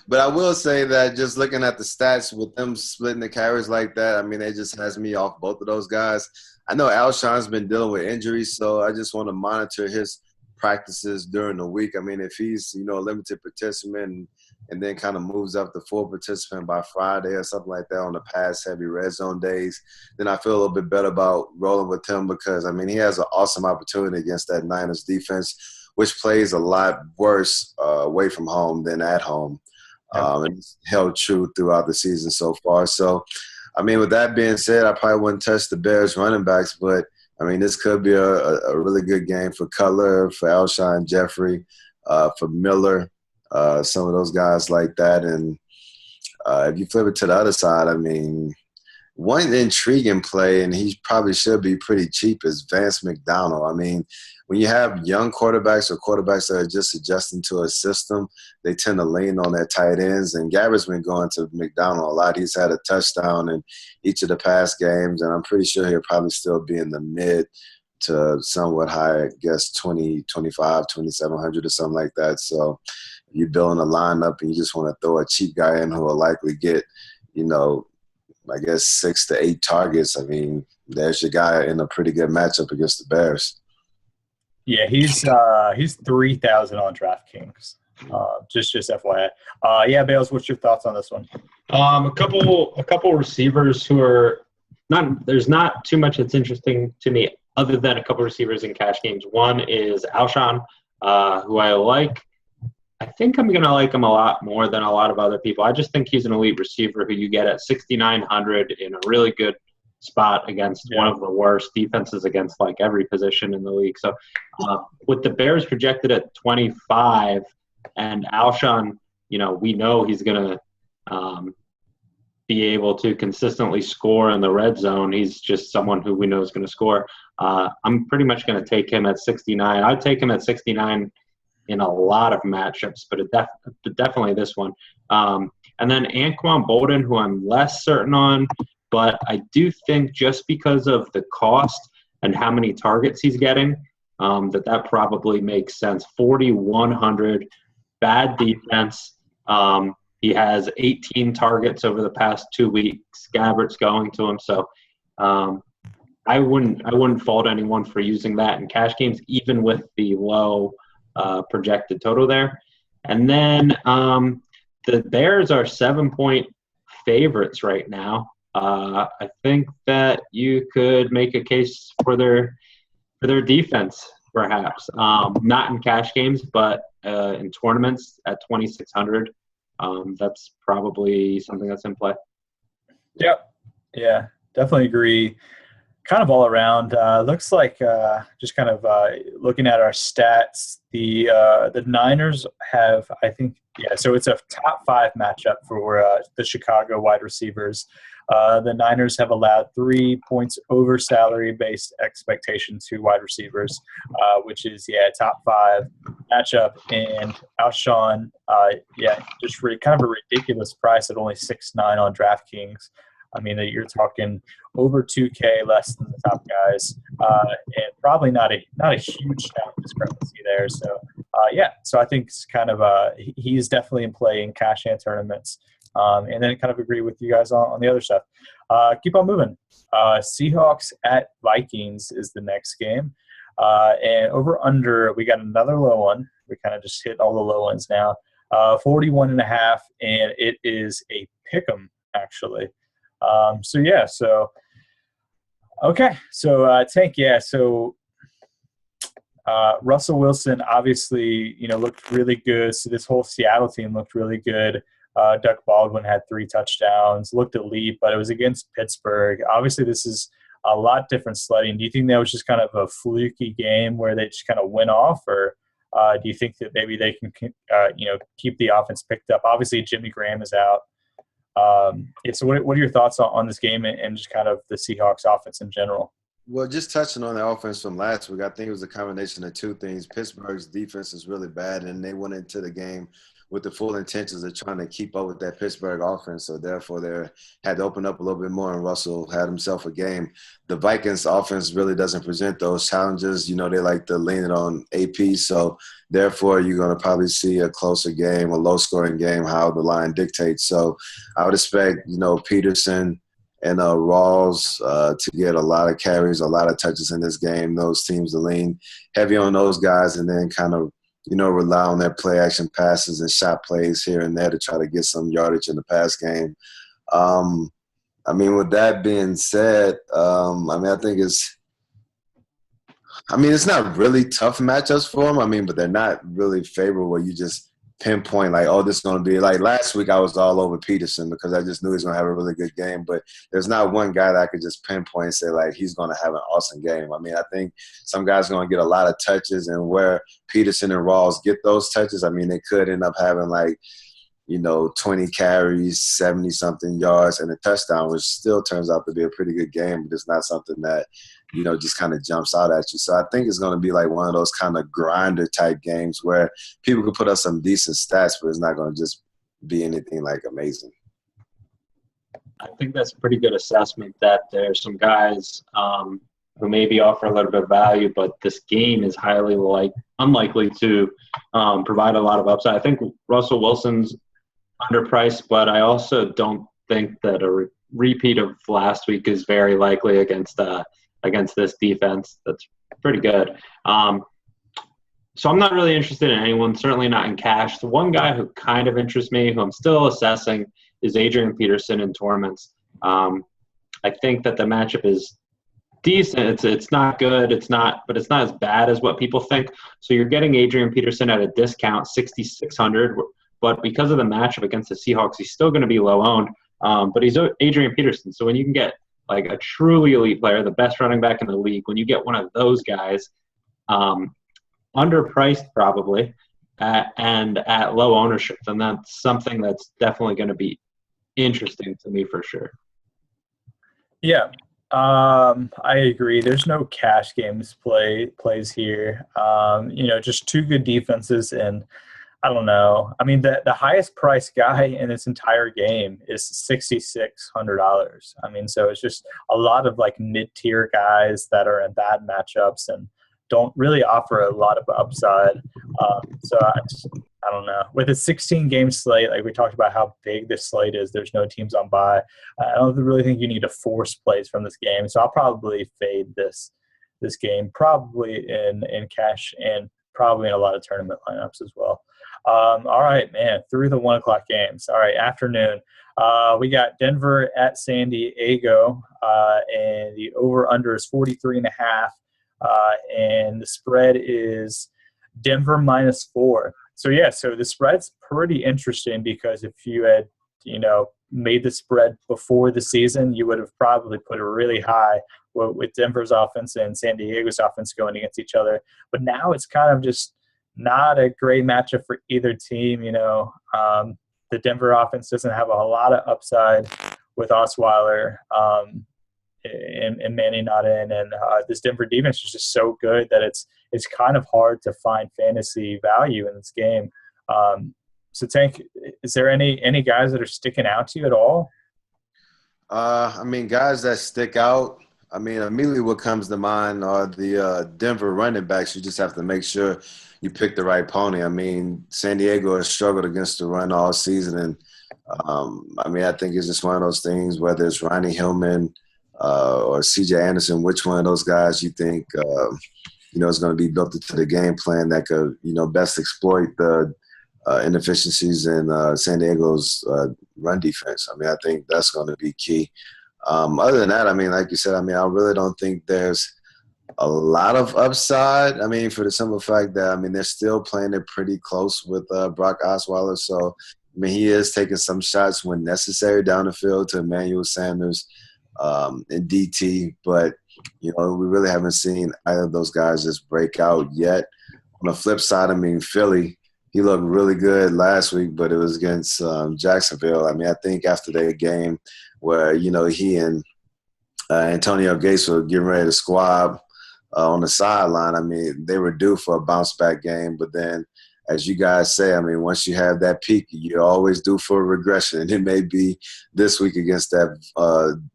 but I will say that just looking at the stats with them splitting the carries like that, I mean, it just has me off both of those guys. I know Alshon's been dealing with injuries, so I just want to monitor his practices during the week. I mean, if he's, a limited participant and then kind of moves up to full participant by Friday or something like that on the pass-heavy red zone days, then I feel a little bit better about rolling with him because, I mean, he has an awesome opportunity against that Niners defense, which plays a lot worse away from home than at home. And it's held true throughout the season so far. So, I mean, with that being said, I probably wouldn't touch the Bears running backs, but, I mean, this could be a really good game for Cutler, for Alshon Jeffrey, for Miller, some of those guys like that. And if you flip it to the other side, I mean, one intriguing play, and he probably should be pretty cheap, is Vance McDonald. I mean, when you have young quarterbacks or quarterbacks that are just adjusting to a system, they tend to lean on their tight ends. And Gabbard's been going to McDonald a lot. He's had a touchdown in each of the past games, and I'm pretty sure he'll probably still be in the mid to somewhat high, I guess 2,700 or something like that. So if you're building a lineup and you just want to throw a cheap guy in who will likely get, I guess 6 to 8 targets, I mean, there's your guy in a pretty good matchup against the Bears.
Yeah, he's 3,000 on DraftKings. Just FYI. Yeah, Bales, what's your thoughts on this one?
A couple receivers who are not. There's not too much that's interesting to me other than a couple receivers in cash games. One is Alshon, who I like. I think I'm going to like him a lot more than a lot of other people. I just think he's an elite receiver who you get at 6,900 in a really good spot against one of the worst defenses against like every position in the league. So with the Bears projected at 25 and Alshon, we know he's going to be able to consistently score in the red zone. He's just someone who we know is going to score. I'm pretty much going to take him at 69. I'd take him at 69 in a lot of matchups, but definitely this one. And then Anquan Bolden, who I'm less certain on, but I do think just because of the cost and how many targets he's getting, that probably makes sense. 4,100, bad defense. He has 18 targets over the past 2 weeks. Gabbard's going to him, so I wouldn't fault anyone for using that in cash games, even with the low projected total there. And then the Bears are 7-point favorites right now. I think that you could make a case for their defense, perhaps. Not in cash games, but in tournaments at 2,600. That's probably something that's in play.
Yep. Yeah, definitely agree. Kind of all around. Looks like just kind of looking at our stats, the Niners have, I think, yeah. So it's a top 5 matchup for the Chicago wide receivers. The Niners have allowed 3 points over salary-based expectation to wide receivers, which is top 5 matchup. And Alshon, just kind of a ridiculous price at only 6.9 on DraftKings. I mean, you're talking over 2K less than the top guys, and probably not a huge talent discrepancy there. So, so I think it's kind of he's definitely in play in cash and tournaments. And then kind of agree with you guys on the other stuff. Keep on moving. Seahawks at Vikings is the next game. And over under, we got another low one. We kind of just hit all the low ones now. 41.5, and it is a pick'em actually. Tank, so Russell Wilson obviously, looked really good. So this whole Seattle team looked really good. Doug Baldwin had 3 touchdowns, looked elite, but it was against Pittsburgh. Obviously, this is a lot different sledding. Do you think that was just kind of a fluky game where they just kind of went off, or do you think that maybe they can, keep the offense picked up? Obviously, Jimmy Graham is out. So what are your thoughts on this game and just kind of the Seahawks offense in general?
Well, just touching on the offense from last week, I think it was a combination of 2 things. Pittsburgh's defense is really bad, and they went into the game with the full intentions of trying to keep up with that Pittsburgh offense. So, therefore, they had to open up a little bit more, and Russell had himself a game. The Vikings offense really doesn't present those challenges. They like to lean it on AP. So, therefore, you're going to probably see a closer game, a low-scoring game, how the line dictates. So, I would expect, Peterson and Rawls to get a lot of carries, a lot of touches in this game. Those teams to lean heavy on those guys and then kind of, rely on their play action passes and shot plays here and there to try to get some yardage in the pass game. With that being said, I think it's not really tough matchups for them. But they're not really favorable where you just pinpoint this is going to be like last week. I was all over Peterson because I just knew he was going to have a really good game, but there's not one guy that I could just pinpoint and say he's going to have an awesome game. I think some guys are going to get a lot of touches, and where Peterson and Rawls get those touches, they could end up having 20 carries, 70-something yards, and a touchdown, which still turns out to be a pretty good game, but it's not something that, just kind of jumps out at you. So I think it's going to be one of those kind of grinder-type games where people could put up some decent stats, but it's not going to just be anything amazing.
I think that's a pretty good assessment that there's some guys who maybe offer a little bit of value, but this game is highly unlikely to provide a lot of upside. I think Russell Wilson's underpriced, but I also don't think that a repeat of last week is very likely against this defense. That's pretty good. So I'm not really interested in anyone, certainly not in cash. The one guy who kind of interests me, who I'm still assessing, is Adrian Peterson in tournaments. I think that the matchup is decent. It's not good. But it's not as bad as what people think. So you're getting Adrian Peterson at a discount, 6,600. But because of the matchup against the Seahawks, he's still going to be low owned. But he's Adrian Peterson. So when you can get a truly elite player, the best running back in the league, when you get one of those guys, underpriced probably, and at low ownership, then that's something that's definitely going to be interesting to me for sure.
Yeah, I agree. There's no cash games plays here. Just 2 good defenses, and I don't know. The highest priced guy in this entire game is $6,600. So it's just a lot of mid-tier guys that are in bad matchups and don't really offer a lot of upside. So I don't know. With a 16-game slate, we talked about how big this slate is, there's no teams on bye. I don't really think you need to force plays from this game. So I'll probably fade this game, probably in cash and probably in a lot of tournament lineups as well. All right, man, through the 1 o'clock games. All right, afternoon. We got Denver at San Diego, and the over-under is 43.5, and the spread is Denver -4. So, so the spread's pretty interesting because if you had, made the spread before the season, you would have probably put it really high with Denver's offense and San Diego's offense going against each other. But now it's kind of just not a great matchup for either team. The Denver offense doesn't have a lot of upside with Osweiler and Manny not in, and this Denver defense is just so good that it's kind of hard to find fantasy value in this game. So, Tank, is there any guys that are sticking out to you at all?
Guys that stick out, immediately what comes to mind are the Denver running backs. You just have to make sure you pick the right pony. San Diego has struggled against the run all season. And, I think it's just one of those things, whether it's Ronnie Hillman or C.J. Anderson, which one of those guys you think, is going to be built into the game plan that could, best exploit the inefficiencies in San Diego's run defense. I think that's going to be key. Other than that, like you said, I really don't think there's a lot of upside. For the simple fact that, they're still playing it pretty close with Brock Osweiler. So, he is taking some shots when necessary down the field to Emmanuel Sanders and DT. But, we really haven't seen either of those guys just break out yet. On the flip side, Philly, he looked really good last week, but it was against Jacksonville. I think after that game where, he and Antonio Gates were getting ready to squab on the sideline, they were due for a bounce-back game. But then, as you guys say, once you have that peak, you're always due for a regression. And it may be this week against that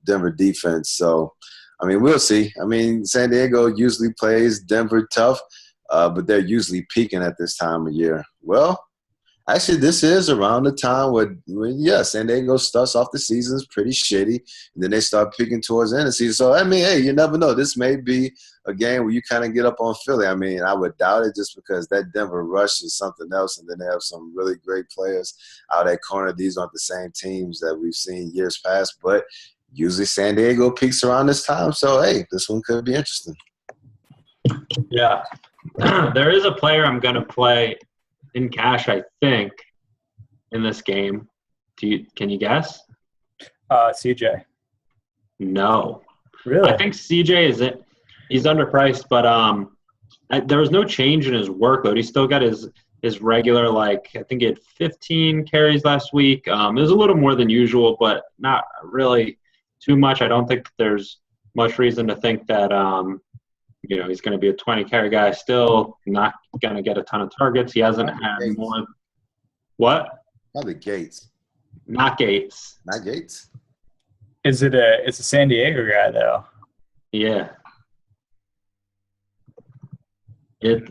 Denver defense. So, we'll see. San Diego usually plays Denver tough. But they're usually peaking at this time of year. Well, actually, this is around the time when San Diego starts off the season pretty shitty, and then they start peaking towards the end of the season. So, hey, you never know. This may be a game where you kind of get up on Philly. I would doubt it just because that Denver rush is something else, and then they have some really great players out at corner. These aren't the same teams that we've seen years past, but usually San Diego peaks around this time. So, hey, this one could be interesting.
Yeah. There is a player I'm going to play in cash, I think, in this game. Can you guess?
CJ.
No.
Really?
I think CJ he's underpriced, but there was no change in his workload. He still got his regular, I think he had 15 carries last week. It was a little more than usual, but not really too much. I don't think there's much reason to think that he's going to be a 20-carry guy. Still not going to get a ton of targets. He hasn't had more. What?
Probably Gates.
Not Gates.
Not Gates.
It's a San Diego guy though?
Yeah.
It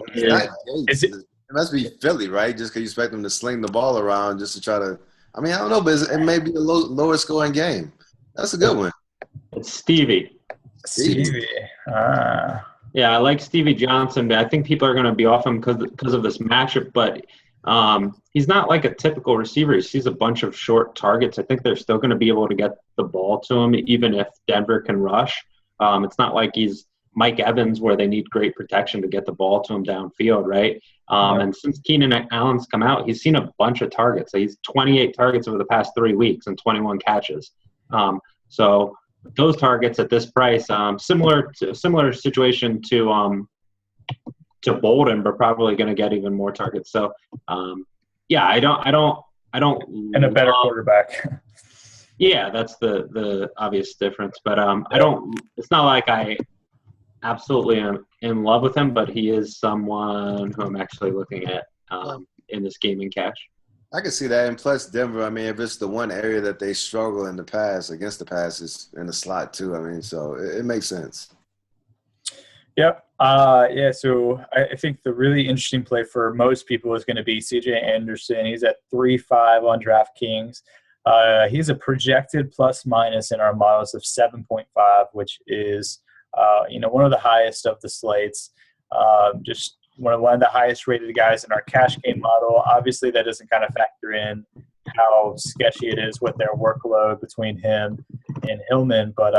must be Philly, right? Just because you expect them to sling the ball around just to try to. I don't know, but it may be a lower scoring game. That's a good one.
It's Stevie. Yeah, I like Stevie Johnson, but I think people are going to be off him because of this matchup. But he's not like a typical receiver. He sees a bunch of short targets. I think they're still going to be able to get the ball to him, even if Denver can rush. It's not like he's Mike Evans where they need great protection to get the ball to him downfield, right? And since Keenan Allen's come out, he's seen a bunch of targets. So he's 28 targets over the past 3 weeks and 21 catches. So those targets at this price, similar situation to Bolden, but probably going to get even more targets. So, I don't.
And a better quarterback.
Yeah, that's the obvious difference. But I don't. It's not like I absolutely am in love with him, but he is someone who I'm actually looking at in this game in cash.
I can see that. And plus Denver, if it's the one area that they struggle in the pass, against the pass, is in the slot too. So it makes sense.
Yep. So I think the really interesting play for most people is going to be C.J. Anderson. He's at 3.5 on DraftKings. He's a projected plus-minus in our models of 7.5, which is, one of the highest of the slates. Just one of the highest rated guys in our cash game model. Obviously, that doesn't kind of factor in how sketchy it is with their workload between him and Hillman. But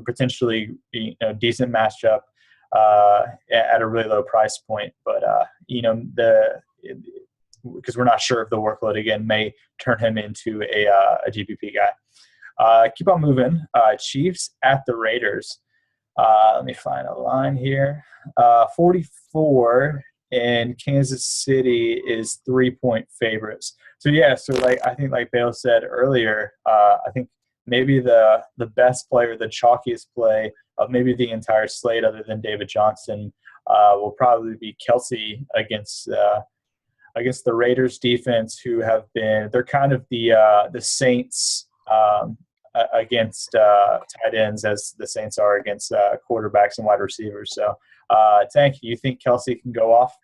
potentially decent matchup at a really low price point. But because we're not sure if the workload again may turn him into a GPP guy. Keep on moving. Chiefs at the Raiders. Let me find a line here. 44 and Kansas City is 3-point favorites. So I think like Bale said earlier, I think maybe the best player, the chalkiest play of maybe the entire slate other than David Johnson will probably be Kelsey against the Raiders defense, who they're kind of the Saints against tight ends as the Saints are against quarterbacks and wide receivers. So, Tank, you think Kelsey can go off?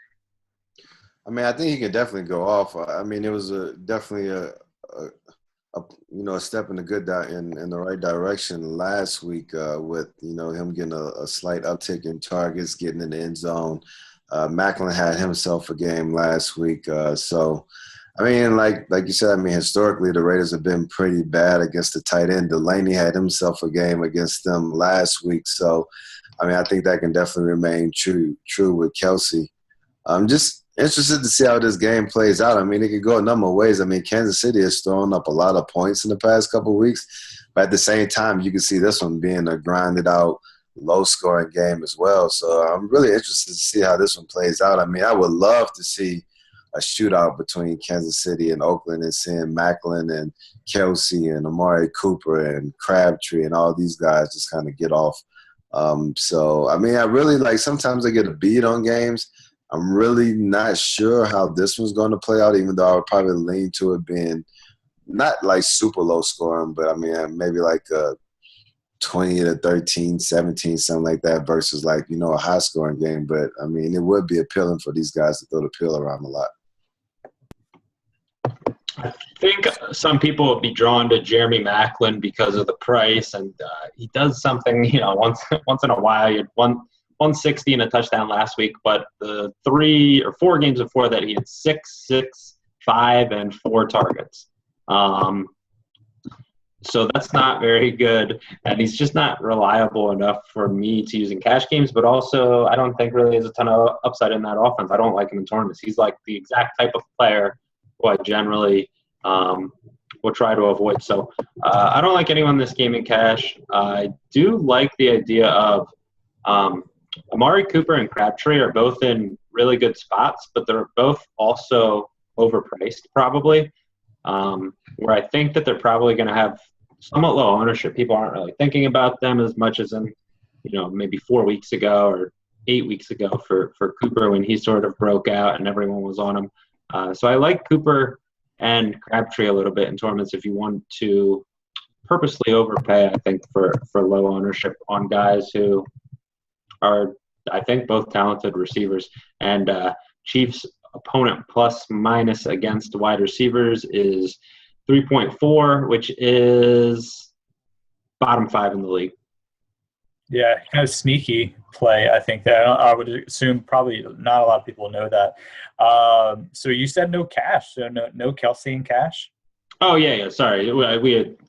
I mean, I think he can definitely go off. I mean, it was definitely a step in the right direction last week with him getting a slight uptick in targets, getting in the end zone. Macklin had himself a game last week, so. I mean, like you said, I mean, historically, the Raiders have been pretty bad against the tight end. Delaney had himself a game against them last week. So, I mean, I think that can definitely remain true with Kelsey. I'm just interested to see how this game plays out. I mean, it could go a number of ways. I mean, Kansas City has thrown up a lot of points in the past couple of weeks. But at the same time, you can see this one being a grinded-out, low-scoring game as well. So I'm really interested to see how this one plays out. I mean, I would love to see a shootout between Kansas City and Oakland and seeing Macklin and Kelsey and Amari Cooper and Crabtree and all these guys just kind of get off. So, I mean, I really sometimes I get a beat on games. I'm really not sure how this one's going to play out, even though I would probably lean to it being not super low scoring, but I mean, maybe a 20-13, 17, something like that versus a high scoring game. But I mean, it would be appealing for these guys to throw the pill around a lot.
I think some people would be drawn to Jeremy Macklin because of the price, and he does something, once in a while. He had 160 and a touchdown last week, but the 3 or 4 games before that, he had 6, 5, and 4 targets. So that's not very good, and he's just not reliable enough for me to use in cash games, but also I don't think really has a ton of upside in that offense. I don't like him in tournaments. He's like the exact type of player who I generally will try to avoid. So I don't like anyone in this game in cash. I do like the idea of Amari Cooper and Crabtree are both in really good spots, but they're both also overpriced probably, where I think that they're probably going to have somewhat low ownership. People aren't really thinking about them as much as in, maybe 4 weeks ago or 8 weeks ago for Cooper when he sort of broke out and everyone was on him. So I like Cooper and Crabtree a little bit in tournaments if you want to purposely overpay, I think, for low ownership on guys who are, I think, both talented receivers. And Chiefs opponent plus minus against wide receivers is 3.4, which is bottom 5 in the league.
Yeah, kind of sneaky play, I think. That I would assume probably not a lot of people know that. So you said no cash, so no Kelsey in cash?
Oh, yeah. Sorry.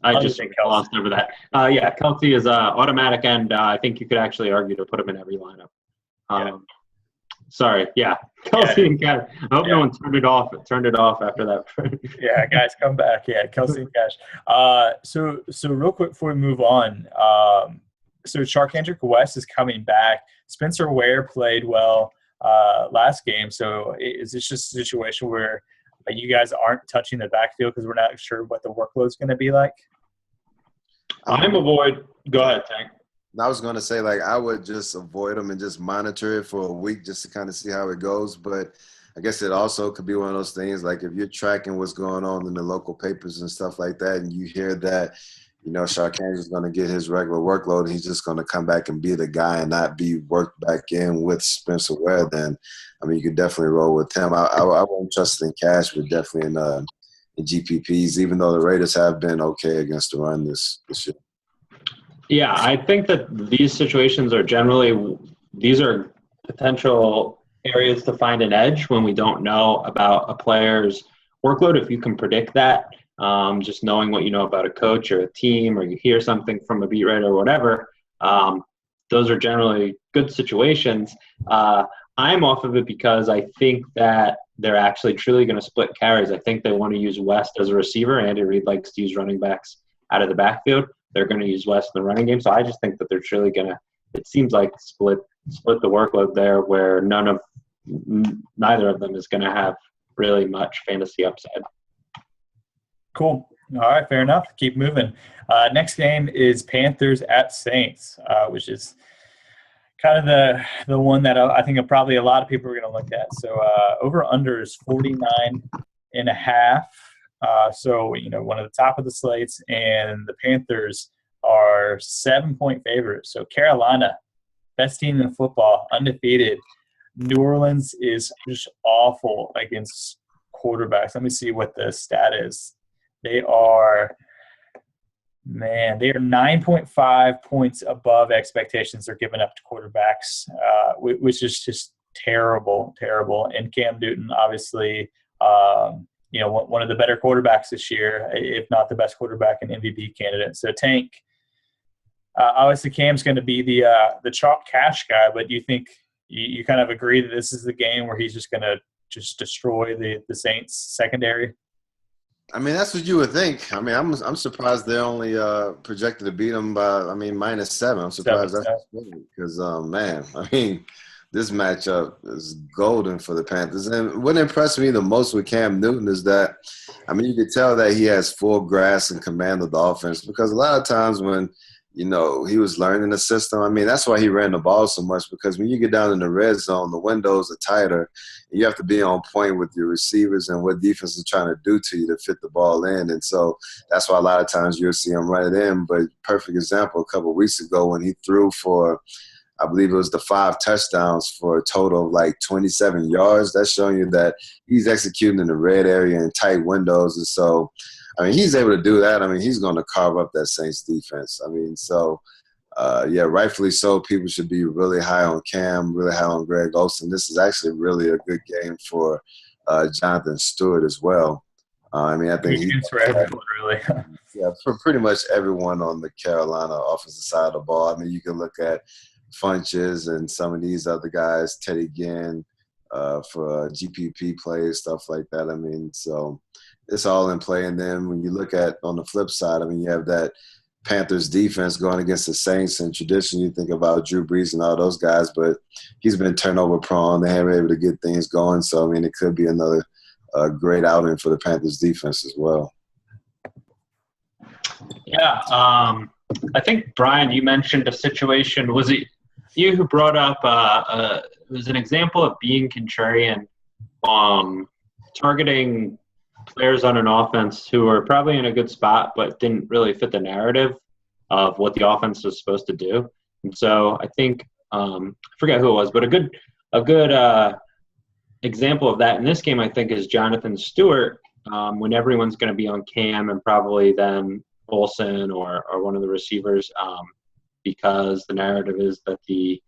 I just glossed over that. Yeah, Kelsey is automatic, and I think you could actually argue to put him in every lineup. Sorry. Yeah, Kelsey and cash. I hope no one turned it off after that.
Yeah, guys, come back. Yeah, Kelsey and cash. So real quick before we move on, so Charkandrick West is coming back. Spencer Ware played well last game. So is this just a situation where you guys aren't touching the backfield because we're not sure what the workload's going to be like?
Go ahead, Tank.
I was going to say, I would just avoid them and just monitor it for a week just to kind of see how it goes. But I guess it also could be one of those things, if you're tracking what's going on in the local papers and stuff like that, and you hear that, Charkandrick is going to get his regular workload and he's just going to come back and be the guy and not be worked back in with Spencer Ware, then, I mean, you could definitely roll with him. I won't trust in cash, but definitely in GPPs, even though the Raiders have been okay against the run this year. Yeah,
I think that these situations are potential areas to find an edge when we don't know about a player's workload. If you can predict that, just knowing what you know about a coach or a team, or you hear something from a beat writer or whatever, those are generally good situations. I'm off of it because I think that they're actually truly going to split carries. I think they want to use West as a receiver. Andy Reid likes to use running backs out of the backfield. They're going to use West in the running game. So I just think that they're truly going to, it seems like, split the workload there, where neither of them is going to have really much fantasy upside.
Cool. All right, fair enough. Keep moving. Next game is Panthers at Saints, which is kind of the one that I think probably a lot of people are going to look at. So over-under is 49.5. So, one of the top of the slates, and the Panthers are 7-point favorites. So Carolina, best team in football, undefeated. New Orleans is just awful against quarterbacks. Let me see what the stat is. They are 9.5 points above expectations they're giving up to quarterbacks, which is just terrible. And Cam Newton, obviously, one of the better quarterbacks this year, if not the best quarterback and MVP candidate. So Tank, obviously Cam's going to be the chalk cash guy, but do you think you kind of agree that this is the game where he's just going to just destroy the Saints secondary?
I mean, that's what you would think. I mean, I'm surprised they're only projected to beat them by, -7. I'm surprised that's because, man, I mean, this matchup is golden for the Panthers. And what impressed me the most with Cam Newton is that, you could tell that he has full grasp and command of the offense, because a lot of times when, he was learning the system, that's why he ran the ball so much, because when you get down in the red zone, the windows are tighter. You have to be on point with your receivers and what defense is trying to do to you to fit the ball in. And so that's why a lot of times you'll see him run it in. But perfect example, a couple of weeks ago when he threw for, I believe it was the 5 touchdowns for a total of like 27 yards. That's showing you that he's executing in the red area in tight windows. And so, he's able to do that. He's going to carve up that Saints defense. Rightfully so. People should be really high on Cam, really high on Greg Olsen. This is actually really a good game for Jonathan Stewart as well. I think he's
for everyone, really.
Yeah, for pretty much everyone on the Carolina offensive side of the ball. You can look at Funches and some of these other guys, Teddy Ginn, for GPP plays, stuff like that. So it's all in play. And then when you look at on the flip side, you have that Panthers defense going against the Saints, and traditionally you think about Drew Brees and all those guys, but he's been turnover prone. They haven't been able to get things going. So, it could be another great outing for the Panthers defense as well.
Yeah. I think, Brian, you mentioned a situation. Was it you who brought up it was an example of being contrarian, targeting players on an offense who are probably in a good spot but didn't really fit the narrative of what the offense was supposed to do. And so I think I forget who it was, but a good example of that in this game, I think, is Jonathan Stewart, when everyone's going to be on Cam and probably then Olsen or one of the receivers, because the narrative is that the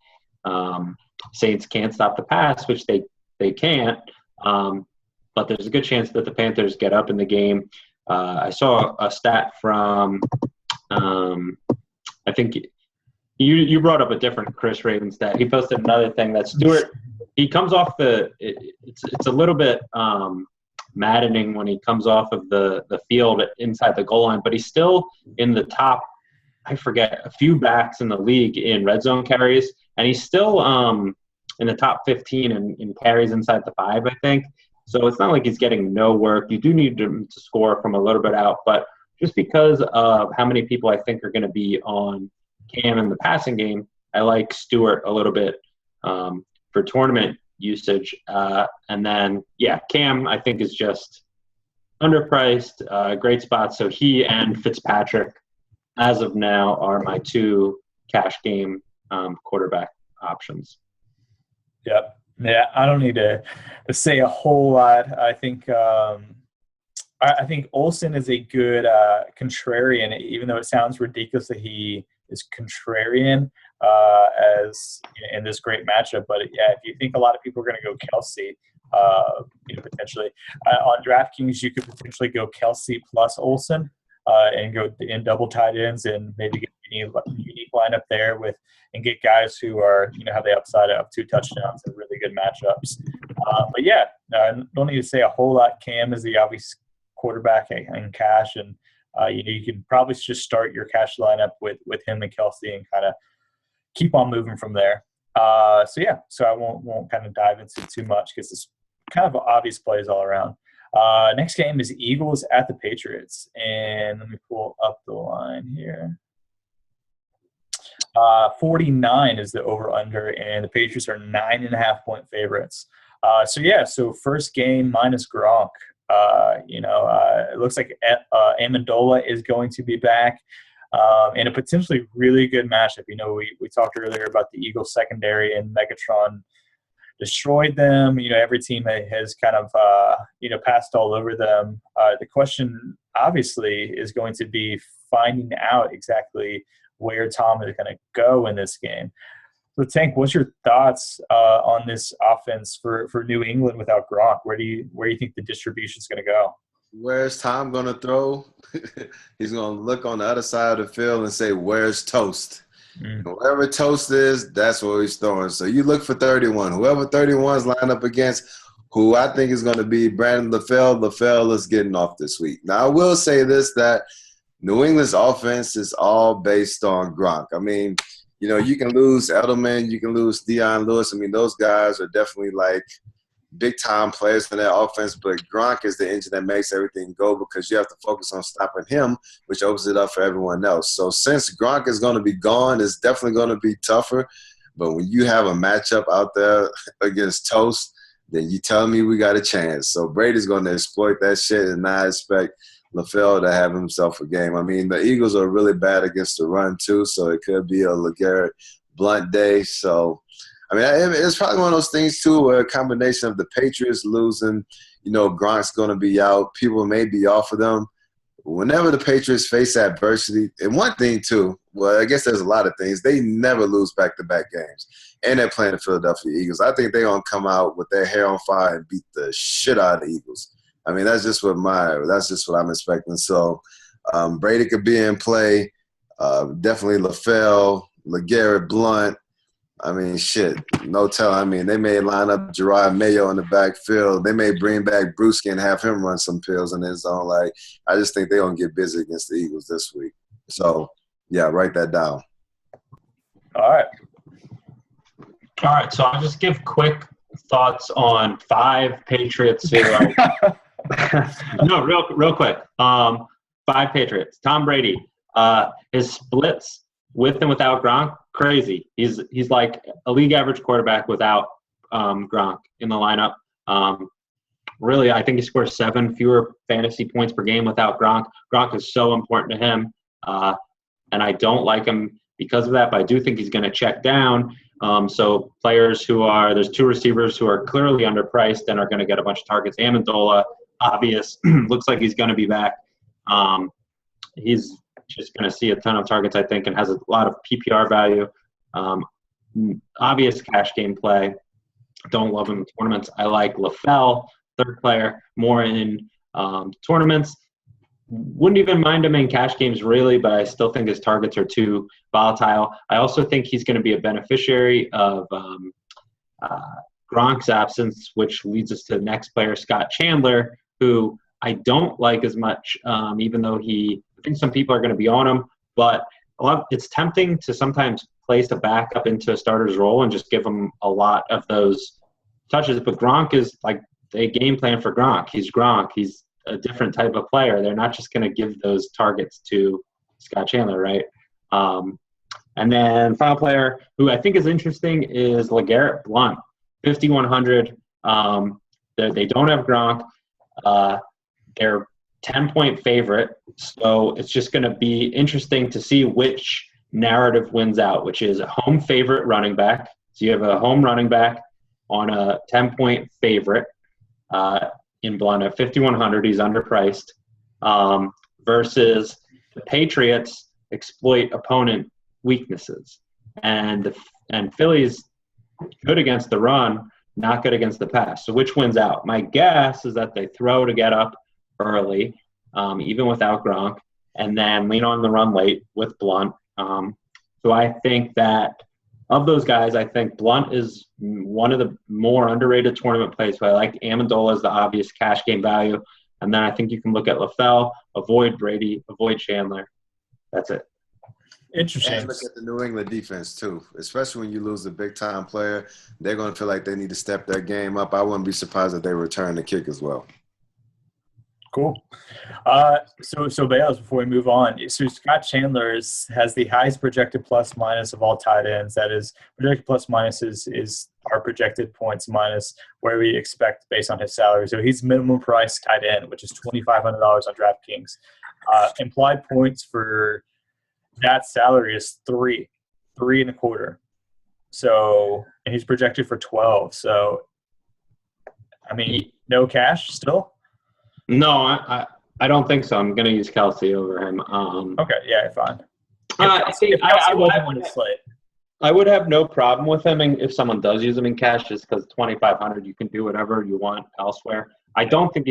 Saints can't stop the pass, which they can't. But there's a good chance that the Panthers get up in the game. I saw a stat from I think you brought up a different Chris Raven stat. He posted another thing that Stewart, he comes off it's a little bit maddening when he comes off of the field inside the goal line, but he's still in the top, I forget, a few backs in the league in red zone carries, and he's still in the top 15 in carries inside the 5, I think. So it's not like he's getting no work. You do need him to score from a little bit out, but just because of how many people I think are going to be on Cam in the passing game, I like Stewart a little bit for tournament usage. And then, Cam I think is just underpriced, great spot. So he and Fitzpatrick, as of now, are my 2 cash game quarterback options.
Yep. Yeah, I don't need to say a whole lot. I think Olsen is a good contrarian, even though it sounds ridiculous that he is contrarian as in this great matchup. But yeah, if you think a lot of people are going to go Kelsey, potentially on DraftKings, you could potentially go Kelsey plus Olsen and go in double tight ends and maybe get a unique lineup there and get guys who are have the upside of 2 touchdowns and really good matchups. But yeah, don't need to say a whole lot. Cam is the obvious quarterback in cash, and you can probably just start your cash lineup with him and Kelsey and kind of keep on moving from there. So I won't kind of dive into too much because it's kind of obvious plays all around. Next game is Eagles at the Patriots, and let me pull up the line here. 49 is the over/under, and the Patriots are 9.5-point favorites. So first game minus Gronk. It looks like Amendola is going to be back. And a potentially really good matchup. We talked earlier about the Eagles secondary, and Megatron destroyed them. Every team has kind of, passed all over them. The question, obviously, is going to be finding out exactly where Tom is going to go in this game. So, Tank, what's your thoughts on this offense for New England without Gronk? Where do you think the distribution is going to go?
Where's Tom going to throw? He's going to look on the other side of the field and say, where's Toast? Wherever Toast is, that's where he's throwing. So you look for 31. Whoever 31 is lined up against, who I think is going to be Brandon LaFell is getting off this week. Now, I will say this, that New England's offense is all based on Gronk. I mean, you can lose Edelman, you can lose Deion Lewis. I mean, those guys are definitely like big-time players for that offense, but Gronk is the engine that makes everything go because you have to focus on stopping him, which opens it up for everyone else. So since Gronk is going to be gone, it's definitely going to be tougher. But when you have a matchup out there against Toast, then you tell me we got a chance. So Brady's going to exploit that shit, and I expect LaFell to have himself a game. I mean, the Eagles are really bad against the run too, so it could be a LeGarrette Blunt day. So I mean, it's probably one of those things, too, where a combination of the Patriots losing, Gronk's going to be out. People may be off of them. Whenever the Patriots face adversity, and one thing, too, well, I guess there's a lot of things, they never lose back-to-back games. And they're playing the Philadelphia Eagles. I think they're going to come out with their hair on fire and beat the shit out of the Eagles. I mean, that's just what I'm expecting. So Brady could be in play. Definitely LaFell, LeGarrette Blunt. I mean, shit, no tell. I mean, they may line up Gerard Mayo in the backfield. They may bring back Brewski and have him run some pills in his zone. Like, I just think they're going to get busy against the Eagles this week. So, yeah, write that down.
All
right, so I'll just give quick thoughts on 5 Patriots who are – no, real quick. 5 Patriots. Tom Brady, his splits with and without Gronk, crazy. He's like a league average quarterback without Gronk in the lineup. Really, I think he scores 7 fewer fantasy points per game without Gronk. Gronk is so important to him, and I don't like him because of that, but I do think he's going to check down. So players there's 2 receivers who are clearly underpriced and are going to get a bunch of targets. Amendola, obvious, looks like he's going to be back. He's just going to see a ton of targets, I think, and has a lot of PPR value. Obvious cash game play. Don't love him in tournaments. I like LaFell, third player, more in tournaments. Wouldn't even mind him in cash games, really, but I still think his targets are too volatile. I also think he's going to be a beneficiary of Gronk's absence, which leads us to the next player, Scott Chandler, who I don't like as much, even though I think some people are going to be on him, but it's tempting to sometimes place a backup into a starter's role and just give him a lot of those touches. But Gronk is like a game plan for Gronk. He's Gronk. He's a different type of player. They're not just going to give those targets to Scott Chandler, right? And then final player who I think is interesting is LeGarrette Blunt, 5,100. They don't have Gronk. They're 10-point favorite, so it's just going to be interesting to see which narrative wins out, which is a home favorite running back. So you have a home running back on a 10-point favorite in Blunt at 5,100. He's underpriced versus the Patriots exploit opponent weaknesses. And Philly's good against the run, not good against the pass. So which wins out? My guess is that they throw to get up early, even without Gronk, and then lean on the run late with Blunt. So I think that of those guys, I think Blunt is one of the more underrated tournament plays. So I like Amendola as the obvious cash game value. And then I think you can look at LaFell, avoid Brady, avoid Chandler. That's it.
Interesting.
And look at the New England defense, too. Especially when you lose a big-time player, they're going to feel like they need to step their game up. I wouldn't be surprised if they return the kick as well.
Cool. So Bales, before we move on, so Scott Chandler has the highest projected plus minus of all tight ends. That is, projected plus minus is our projected points minus where we expect based on his salary. So he's minimum price tight end, which is $2,500 on DraftKings. Implied points for that salary is 3.25. So, and he's projected for 12. So, I mean, no cash still?
No, I don't think so. I'm going to use Kelsey over him.
Okay, yeah, fine.
I would have no problem with him if someone does use him in cash, just because $2,500, you can do whatever you want elsewhere. I don't think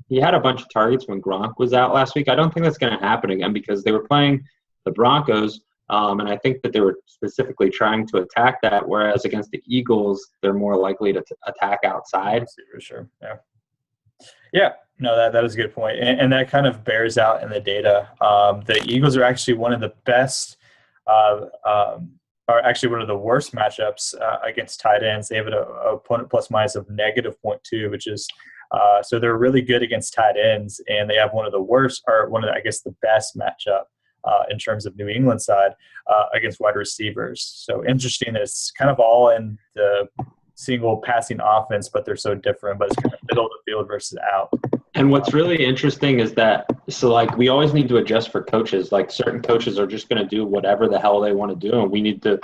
he had a bunch of targets when Gronk was out last week. I don't think that's going to happen again because they were playing the Broncos, and I think that they were specifically trying to attack that, whereas against the Eagles, they're more likely to attack outside.
For sure, yeah. Yeah, no, that is a good point. And that kind of bears out in the data. The Eagles are actually one of the best are actually one of the worst matchups against tight ends. They have an opponent plus minus of -0.2, which is so they're really good against tight ends, and they have one of the worst, or one of the, I guess, the best matchup in terms of New England side against wide receivers. So interesting that it's kind of all in the single passing offense, but they're so different, but it's kind of middle of the field versus out.
And what's really interesting is that, so like we always need to adjust for coaches. Like certain coaches are just going to do whatever the hell they want to do. And we need to,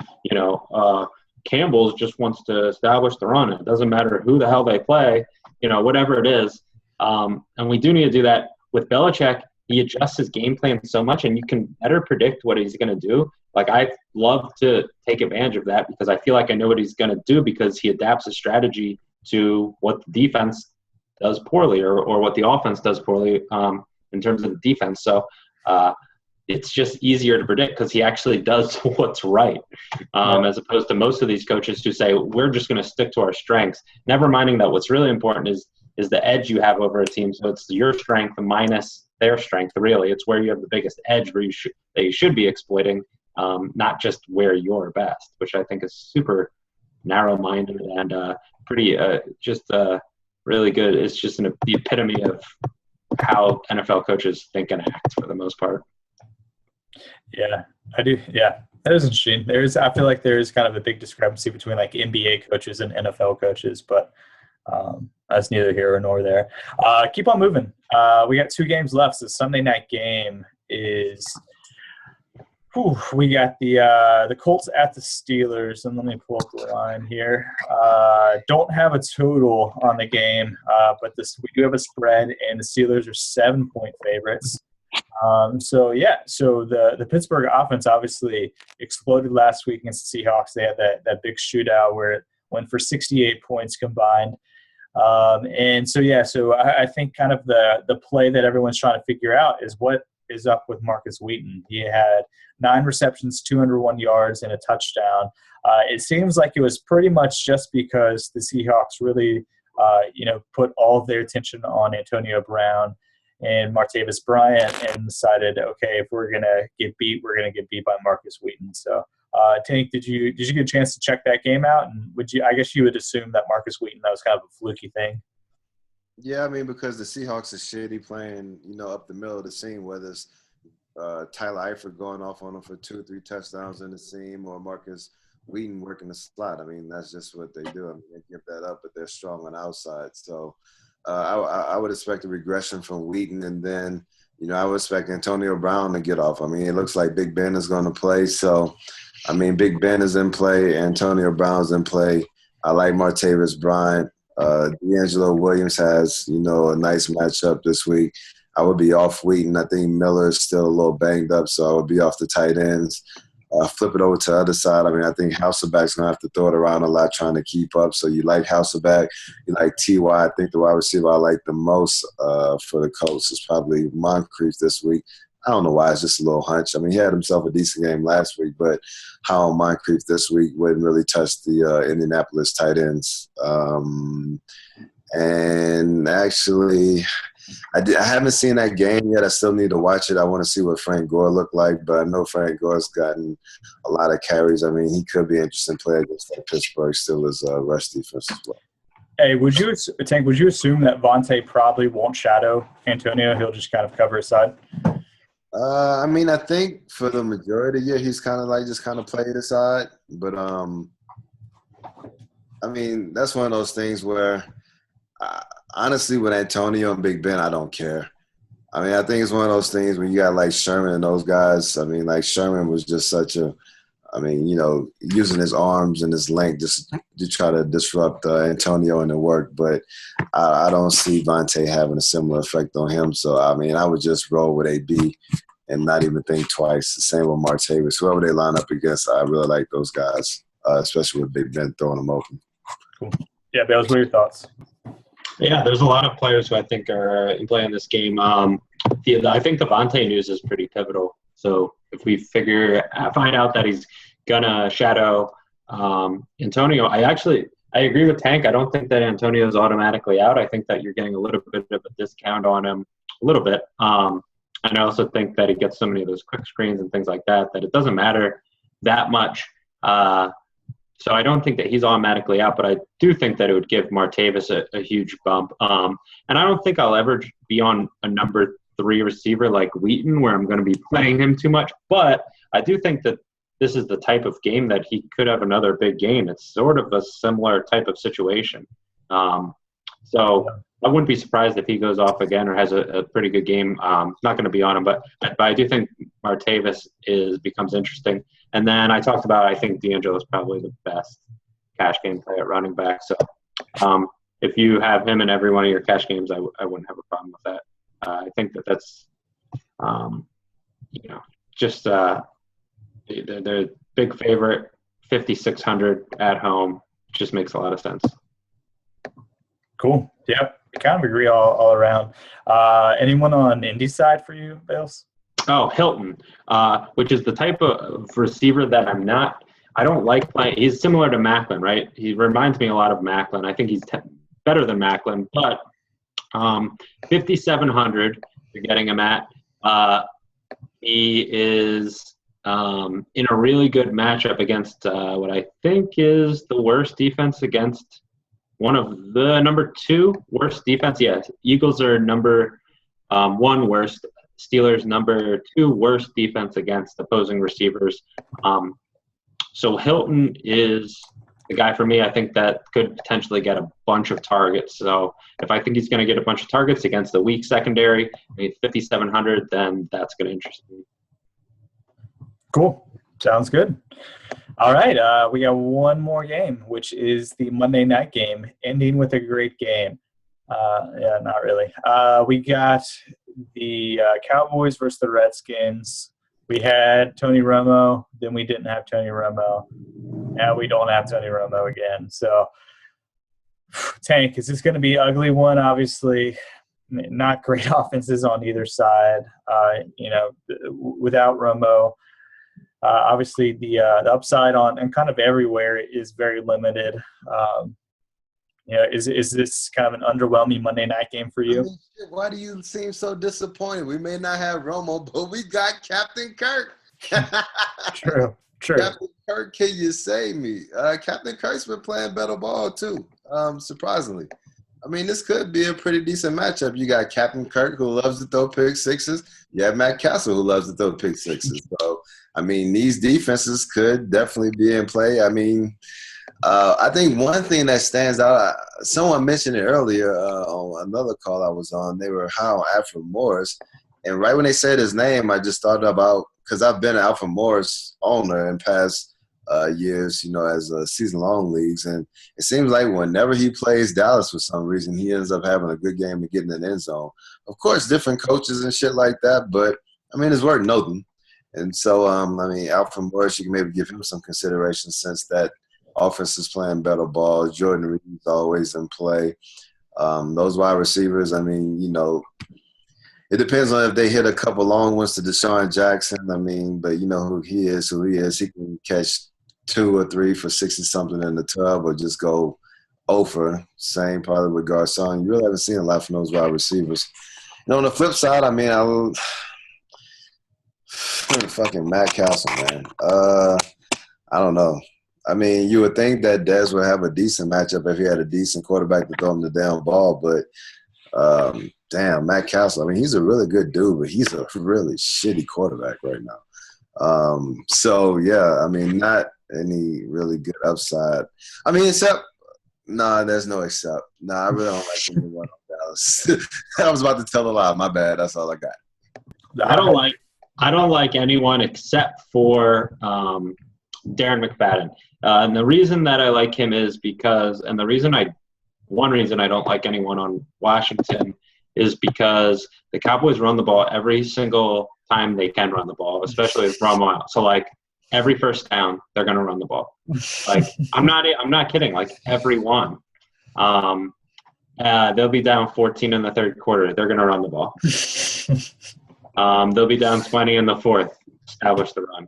Campbell's just wants to establish the run. It doesn't matter who the hell they play, whatever it is. And we do need to do that with Belichick. He adjusts his game plan so much, and you can better predict what he's going to do. Like, I love to take advantage of that because I feel like I know what he's going to do because he adapts his strategy to what the defense does poorly or what the offense does poorly in terms of the defense. So it's just easier to predict because he actually does what's right, as opposed to most of these coaches who say, we're just going to stick to our strengths, never minding that what's really important is the edge you have over a team. So it's your strength minus their strength, really. It's where you have the biggest edge where you should be exploiting, not just where you're best, which I think is super narrow-minded and pretty really good. It's just the epitome of how NFL coaches think and act for the most part. Yeah,
I do. Yeah, that is interesting. I feel like there's kind of a big discrepancy between like NBA coaches and NFL coaches, but that's neither here nor there. Keep on moving. We got 2 games left. The Sunday night game is we got the Colts at the Steelers, and let me pull up the line here. Don't have a total on the game, but we do have a spread, and the Steelers are 7-point favorites. So the Pittsburgh offense obviously exploded last week against the Seahawks. They had that big shootout where it went for 68 points combined. So I think kind of the play that everyone's trying to figure out is what is up with Marcus Wheaton. He had 9 receptions, 201 yards, and a touchdown. It seems like it was pretty much just because the Seahawks really, put all of their attention on Antonio Brown and Martavis Bryant and decided, okay, if we're going to get beat, we're going to get beat by Marcus Wheaton. So, Tank, did you get a chance to check that game out? And I guess you would assume that Marcus Wheaton, that was kind of a fluky thing.
Yeah, I mean, because the Seahawks are shitty playing, up the middle of the seam, whether it's Tyler Eifert going off on them for 2 or 3 touchdowns in the seam or Marcus Wheaton working the slot. I mean, that's just what they do. I mean, they give that up, but they're strong on the outside. So I would expect a regression from Wheaton, and then, I would expect Antonio Brown to get off. I mean, it looks like Big Ben is going to play. So, I mean, Big Ben is in play. Antonio Brown's in play. I like Martavis Bryant. D'Angelo Williams has, a nice matchup this week. I would be off Wheaton. I think Miller is still a little banged up, so I would be off the tight ends. flip it over to the other side. I mean, I think Hasselbeck's going to have to throw it around a lot trying to keep up. So you like Hasselbeck. You like T.Y. I think the wide receiver I like the most for the Colts is probably Moncrief this week. I don't know why. It's just a little hunch. I mean, he had himself a decent game last week, but how Moncrief this week wouldn't really touch the Indianapolis tight ends. And actually, I haven't seen that game yet. I still need to watch it. I want to see what Frank Gore looked like, but I know Frank Gore's gotten a lot of carries. I mean, he could be an interesting player against that Pittsburgh Steelers rush defense as well.
Hey, would you assume that Vontae probably won't shadow Antonio? He'll just kind of cover his side?
I mean, I think for the majority of the year, he's kind of like just kind of played aside. But, I mean, that's one of those things where honestly, with Antonio and Big Ben, I don't care. I mean, I think it's one of those things when you got like Sherman and those guys. I mean, like Sherman was just such a – I mean, you know, using his arms and his length just to try to disrupt Antonio and the work. But I don't see Vontae having a similar effect on him. So, I mean, I would just roll with AB and not even think twice. The same with Martavis. Whoever they line up against, I really like those guys, especially with Big Ben throwing them open.
Cool. Yeah, Bales, what are your thoughts?
Yeah, there's a lot of players who I think are in play in this game. I think the Vontae news is pretty pivotal. So if we find out that he's gonna shadow Antonio, I agree with Tank. I don't think that Antonio is automatically out. I think that you're getting a little bit of a discount on him, a little bit. And I also think that he gets so many of those quick screens and things like that it doesn't matter that much. So I don't think that he's automatically out, but I do think that it would give Martavis a huge bump. And I don't think I'll ever be on a number 3 receiver like Wheaton where I'm going to be playing him too much. But I do think that this is the type of game that he could have another big game. It's sort of a similar type of situation. So I wouldn't be surprised if he goes off again or has a pretty good game. Not going to be on him, but I do think Martavis becomes interesting. And then I talked about, I think D'Angelo is probably the best cash game player at running back. So if you have him in every one of your cash games, I wouldn't have a problem with that. I think that's, just they're big favorite, 5,600 at home. Just makes a lot of sense.
Cool. Yep. I kind of agree all around. Anyone on Indy side for you, Bales?
Oh, Hilton, which is the type of receiver that I don't like playing. He's similar to Macklin, right? He reminds me a lot of Macklin. I think he's better than Macklin, but 5,700 you're getting him at. He is in a really good matchup against what I think is the worst defense against one of the number 2 worst defense. Yeah, Eagles are number 1 worst. Steelers number 2 worst defense against opposing receivers. So Hilton is the guy for me. I think that could potentially get a bunch of targets. So if I think he's going to get a bunch of targets against the weak secondary, 5,700, then that's going to interest me.
Cool. Sounds good. All right. We got one more game, which is the Monday night game, ending with a great game. Yeah, not really. We got the Cowboys versus the Redskins. We had Tony Romo, then we didn't have Tony Romo. Now we don't have Tony Romo again. So, Tank, is this going to be an ugly one? Obviously, not great offenses on either side. Without Romo, obviously the upside on and kind of everywhere is very limited. Is this kind of an underwhelming Monday night game for you?
I mean, why do you seem so disappointed? We may not have Romo, but we got Captain Kirk.
True.
Captain Kirk, can you save me? Captain Kirk's been playing better ball too, surprisingly. I mean, this could be a pretty decent matchup. You got Captain Kirk, who loves to throw pick sixes. You have Matt Castle, who loves to throw pick sixes. So, I mean, these defenses could definitely be in play. I mean, I think one thing that stands out, someone mentioned it earlier on another call I was on. They were high on Alfred Morris. And right when they said his name, I just thought about, because I've been an Alfred Morris owner in past years, as season-long leagues. And it seems like whenever he plays Dallas for some reason, he ends up having a good game and getting in the end zone. Of course, different coaches and shit like that, but, I mean, it's worth noting. And so, I mean, Alfred Morris, you can maybe give him some consideration since that offense is playing better ball. Jordan Reed's always in play. Those wide receivers, I mean, you know, it depends on if they hit a couple long ones to Deshaun Jackson. I mean, but you know who he is. He can catch 2 or 3 for 60-something in the tub or just go over. Same probably with Garcon. You really haven't seen a lot from those wide receivers. And on the flip side, I mean, fucking Matt Castle, man. I don't know. I mean, you would think that Dez would have a decent matchup if he had a decent quarterback to throw him the damn ball, but damn, Matt Castle. I mean, he's a really good dude, but he's a really shitty quarterback right now. So, yeah, I mean, not any really good upside. I mean, there's no except. I really don't like anyone on Dallas. I was about to tell a lie. My bad. That's all I got.
I don't like anyone except for Darren McFadden. And the reason that I like him is because, and one reason I don't like anyone on Washington is because the Cowboys run the ball every single time they can run the ball, especially with Romo out. So, like, every first down, they're going to run the ball. Like, I'm not kidding. Like, every one. They'll be down 14 in the third quarter. They're going to run the ball. They'll be down 20 in the fourth. Establish the run.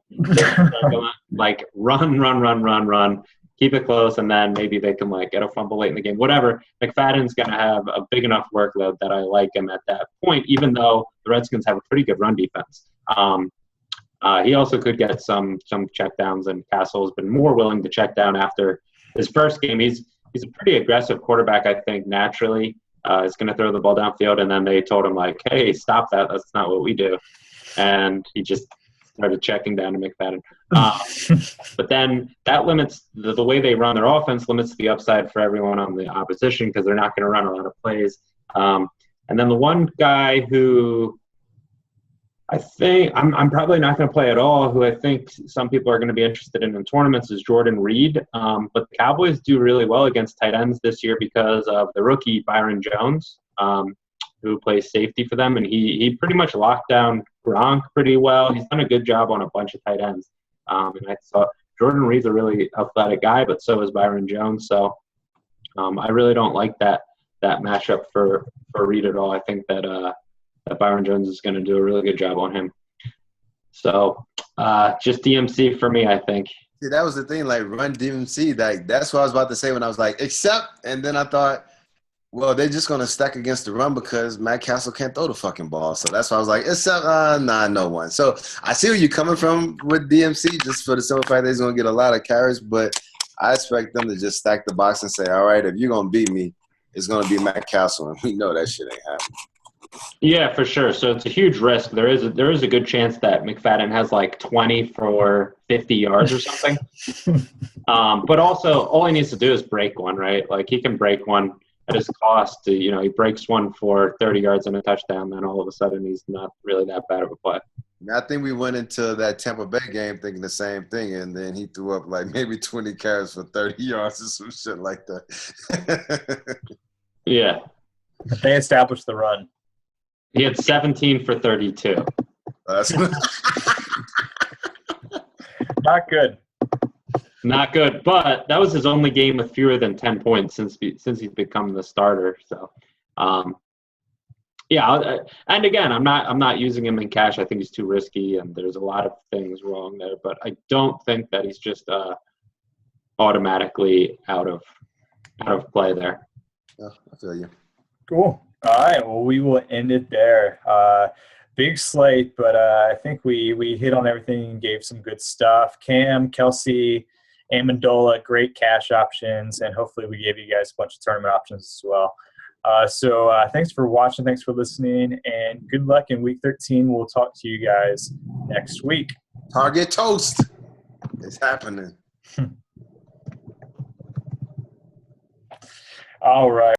Like, run. Keep it close, and then maybe they can, like, get a fumble late in the game. Whatever. McFadden's going to have a big enough workload that I like him at that point, even though the Redskins have a pretty good run defense. He also could get some checkdowns, and Castle has been more willing to check down after his first game. He's a pretty aggressive quarterback, I think, naturally. He's going to throw the ball downfield, and then they told him, like, hey, stop that. That's not what we do. And he just started checking down to McFadden. But then that limits the way they run their offense, limits the upside for everyone on the opposition because they're not going to run a lot of plays. And then the one guy who I think I'm probably not going to play at all, who I think some people are going to be interested in tournaments, is Jordan Reed. But the Cowboys do really well against tight ends this year because of the rookie Byron Jones, who plays safety for them. And he pretty much locked down Gronk pretty well. He's done a good job on a bunch of tight ends. And I thought Jordan Reed's a really athletic guy, but so is Byron Jones. So I really don't like that matchup for Reed at all. I think that Byron Jones is going to do a really good job on him. So just DMC for me, I think.
See, that was the thing, like, run DMC. Like, that's what I was about to say when I was like, except, and then I thought, well, they're just going to stack against the run because Matt Castle can't throw the fucking ball. So that's why I was like, except, no one. So I see where you're coming from with DMC, just for the simple fact that he's going to get a lot of carries, but I expect them to just stack the box and say, all right, if you're going to beat me, it's going to be Matt Castle, and we know that shit ain't happening.
Yeah, for sure. So it's a huge risk. There is a good chance that McFadden has like 20 for 50 yards or something. But also, all he needs to do is break one, right? Like, he can break one at his cost. He breaks one for 30 yards and a touchdown, then all of a sudden he's not really that bad of a play.
I think we went into that Tampa Bay game thinking the same thing, and then he threw up like maybe 20 carries for 30 yards or some shit like that.
Yeah.
They established the run.
He had 17 for 32.
Not good.
Not good, but that was his only game with fewer than 10 points since he's become the starter. So, yeah. And again, I'm not using him in cash. I think he's too risky, and there's a lot of things wrong there. But I don't think that he's just automatically out of play there.
Yeah, I feel you.
Cool. All right. Well, we will end it there. Big slate, but I think we hit on everything and gave some good stuff. Cam, Kelsey, Amendola, great cash options, and hopefully we gave you guys a bunch of tournament options as well. So thanks for watching. Thanks for listening, and good luck in Week 13. We'll talk to you guys next week.
Target toast. It's happening.
All right.